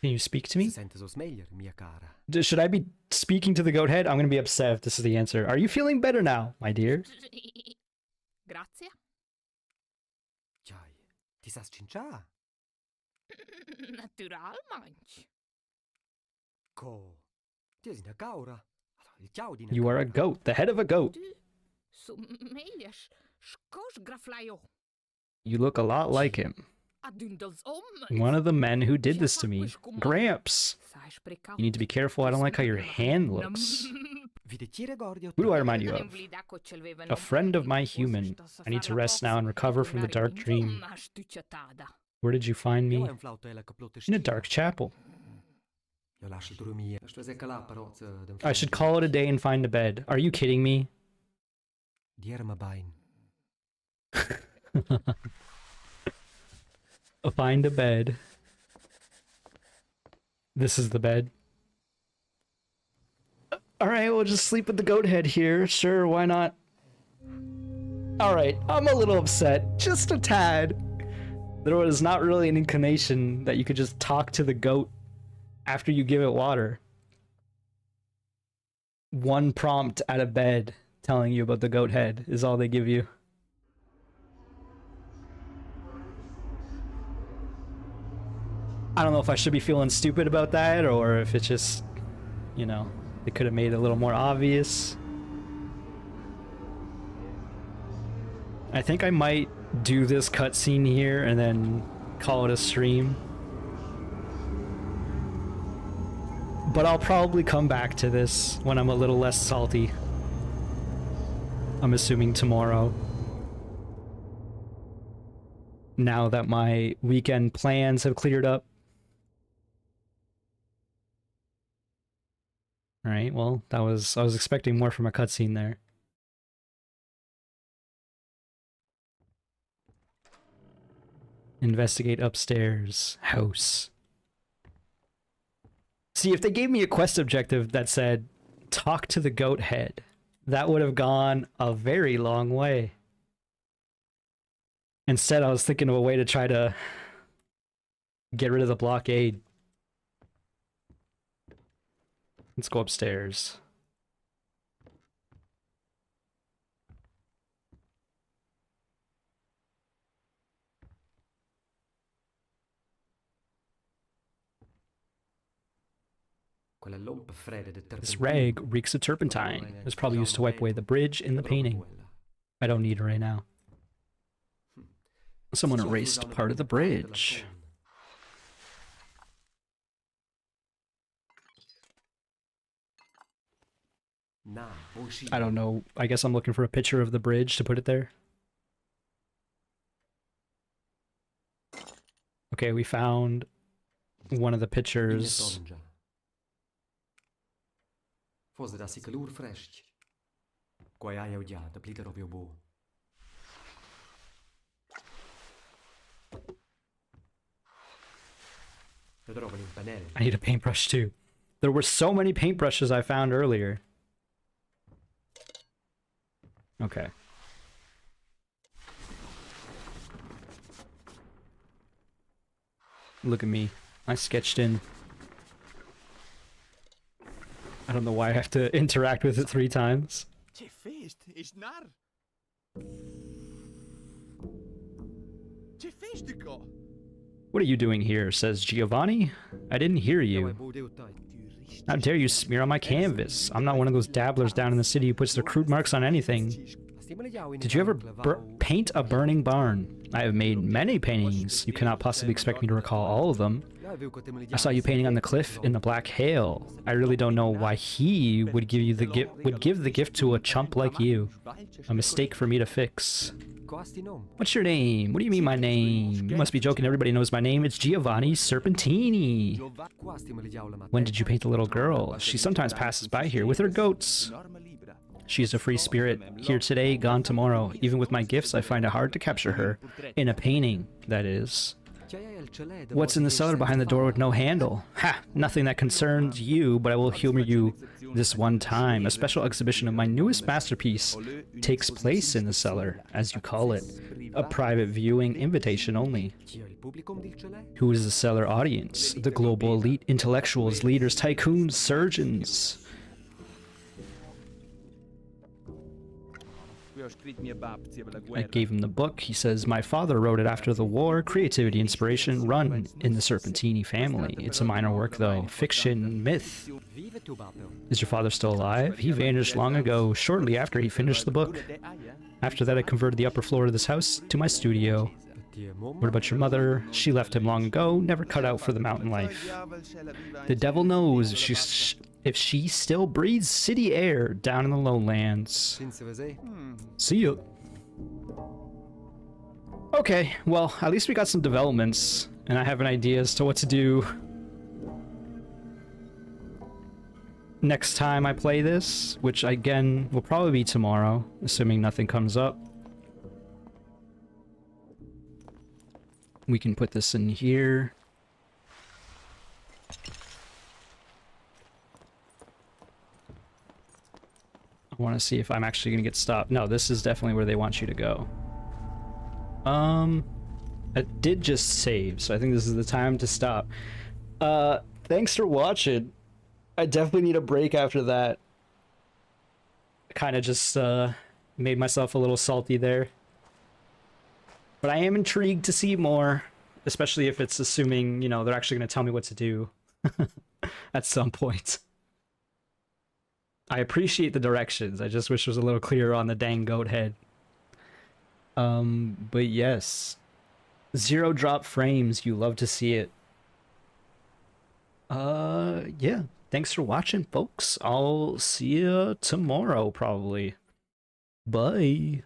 Can you speak to me? Si sente so smeglier, mia cara. Should I be speaking to the goat head? I'm gonna be upset if this is the answer. Are you feeling better now, my dear? Grazie. Giai, ti sa scincià? Naturalmente. Co. Ti è una caura. Il chiao di You are a goat, the head of a goat. Du sommeliers skos graflaio. You look a lot like him. Adundels One of the men who did this to me. Gramps! You need to be careful, I don't like how your hand looks. Who do I remind you of? A friend of my human. I need to rest now and recover from the dark dream. Where did you find me? In a dark chapel. I should call it a day and find a bed. Are you kidding me? Find a bed. This is the bed. Alright, we'll just sleep with the goat head here. Sure, why not? Alright, I'm a little upset. Just a tad. There was not really an inclination that you could just talk to the goat after you give it water. One prompt at a bed telling you about the goat head is all they give you. I don't know if I should be feeling stupid about that or if it's just, you know, they could have made it a little more obvious. I think I might do this cutscene here and then call it a stream. But I'll probably come back to this when I'm a little less salty. I'm assuming tomorrow. Now that my weekend plans have cleared up. Alright, well, I was expecting more from a cutscene there. Investigate upstairs. House. See, if they gave me a quest objective that said, talk to the goat head, that would have gone a very long way. Instead, I was thinking of a way to try to get rid of the blockade. Let's go upstairs. This rag reeks of turpentine. It was probably used to wipe away the bridge in the painting. I don't need it right now. Someone erased part of the bridge. I don't know. I guess I'm looking for a picture of the bridge to put it there. Okay, we found one of the pictures. Forse da si calur fresh. Quai ai audia, da pliter ovio bo. I need a paintbrush too. There were so many paintbrushes I found earlier. Okay. Look at me. I sketched in. I don't know why I have to interact with it 3 times. What are you doing here? Says Giovanni. I didn't hear you. How dare you smear on my canvas? I'm not one of those dabblers down in the city who puts their crude marks on anything. Did you ever paint a burning barn? I have made many paintings. You cannot possibly expect me to recall all of them. I saw you painting on the cliff in the Black Hail. I really don't know why he would give the gift to a chump like you. A mistake for me to fix. What's your name? What do you mean my name? You must be joking. Everybody knows my name. It's Giovanni Serpentini. When did you paint the little girl? She sometimes passes by here with her goats. She is a free spirit, here today, gone tomorrow. Even with my gifts, I find it hard to capture her. In a painting, that is. What's in the cellar behind the door with no handle? Ha! Nothing that concerns you, but I will humor you this one time. A special exhibition of my newest masterpiece takes place in the cellar, as you call it. A private viewing, invitation only. Who is the cellar audience? The global elite, intellectuals, leaders, tycoons, surgeons. I gave him the book. He says, my father wrote it after the war. Creativity, inspiration, run in the Serpentini family. It's a minor work, though. Fiction, myth. Is your father still alive? He vanished long ago, shortly after he finished the book. After that, I converted the upper floor of this house to my studio. What about your mother? She left him long ago, never cut out for the mountain life. The devil knows if she still breathes city air down in the lowlands. See ya. Okay, well, at least we got some developments, and I have an idea as to what to do next time I play this, which again will probably be tomorrow, assuming nothing comes up. We can put this in here. I want to see if I'm actually going to get stopped. No, this is definitely where they want you to go. I did just save, so I think this is the time to stop. Thanks for watching. I definitely need a break after that. I kind of just made myself a little salty there. But I am intrigued to see more, especially if it's assuming, you know, they're actually going to tell me what to do at some point. I appreciate the directions. I just wish it was a little clearer on the dang goat head. But yes. 0 drop frames. You love to see it. Yeah. Thanks for watching, folks. I'll see you tomorrow, probably. Bye.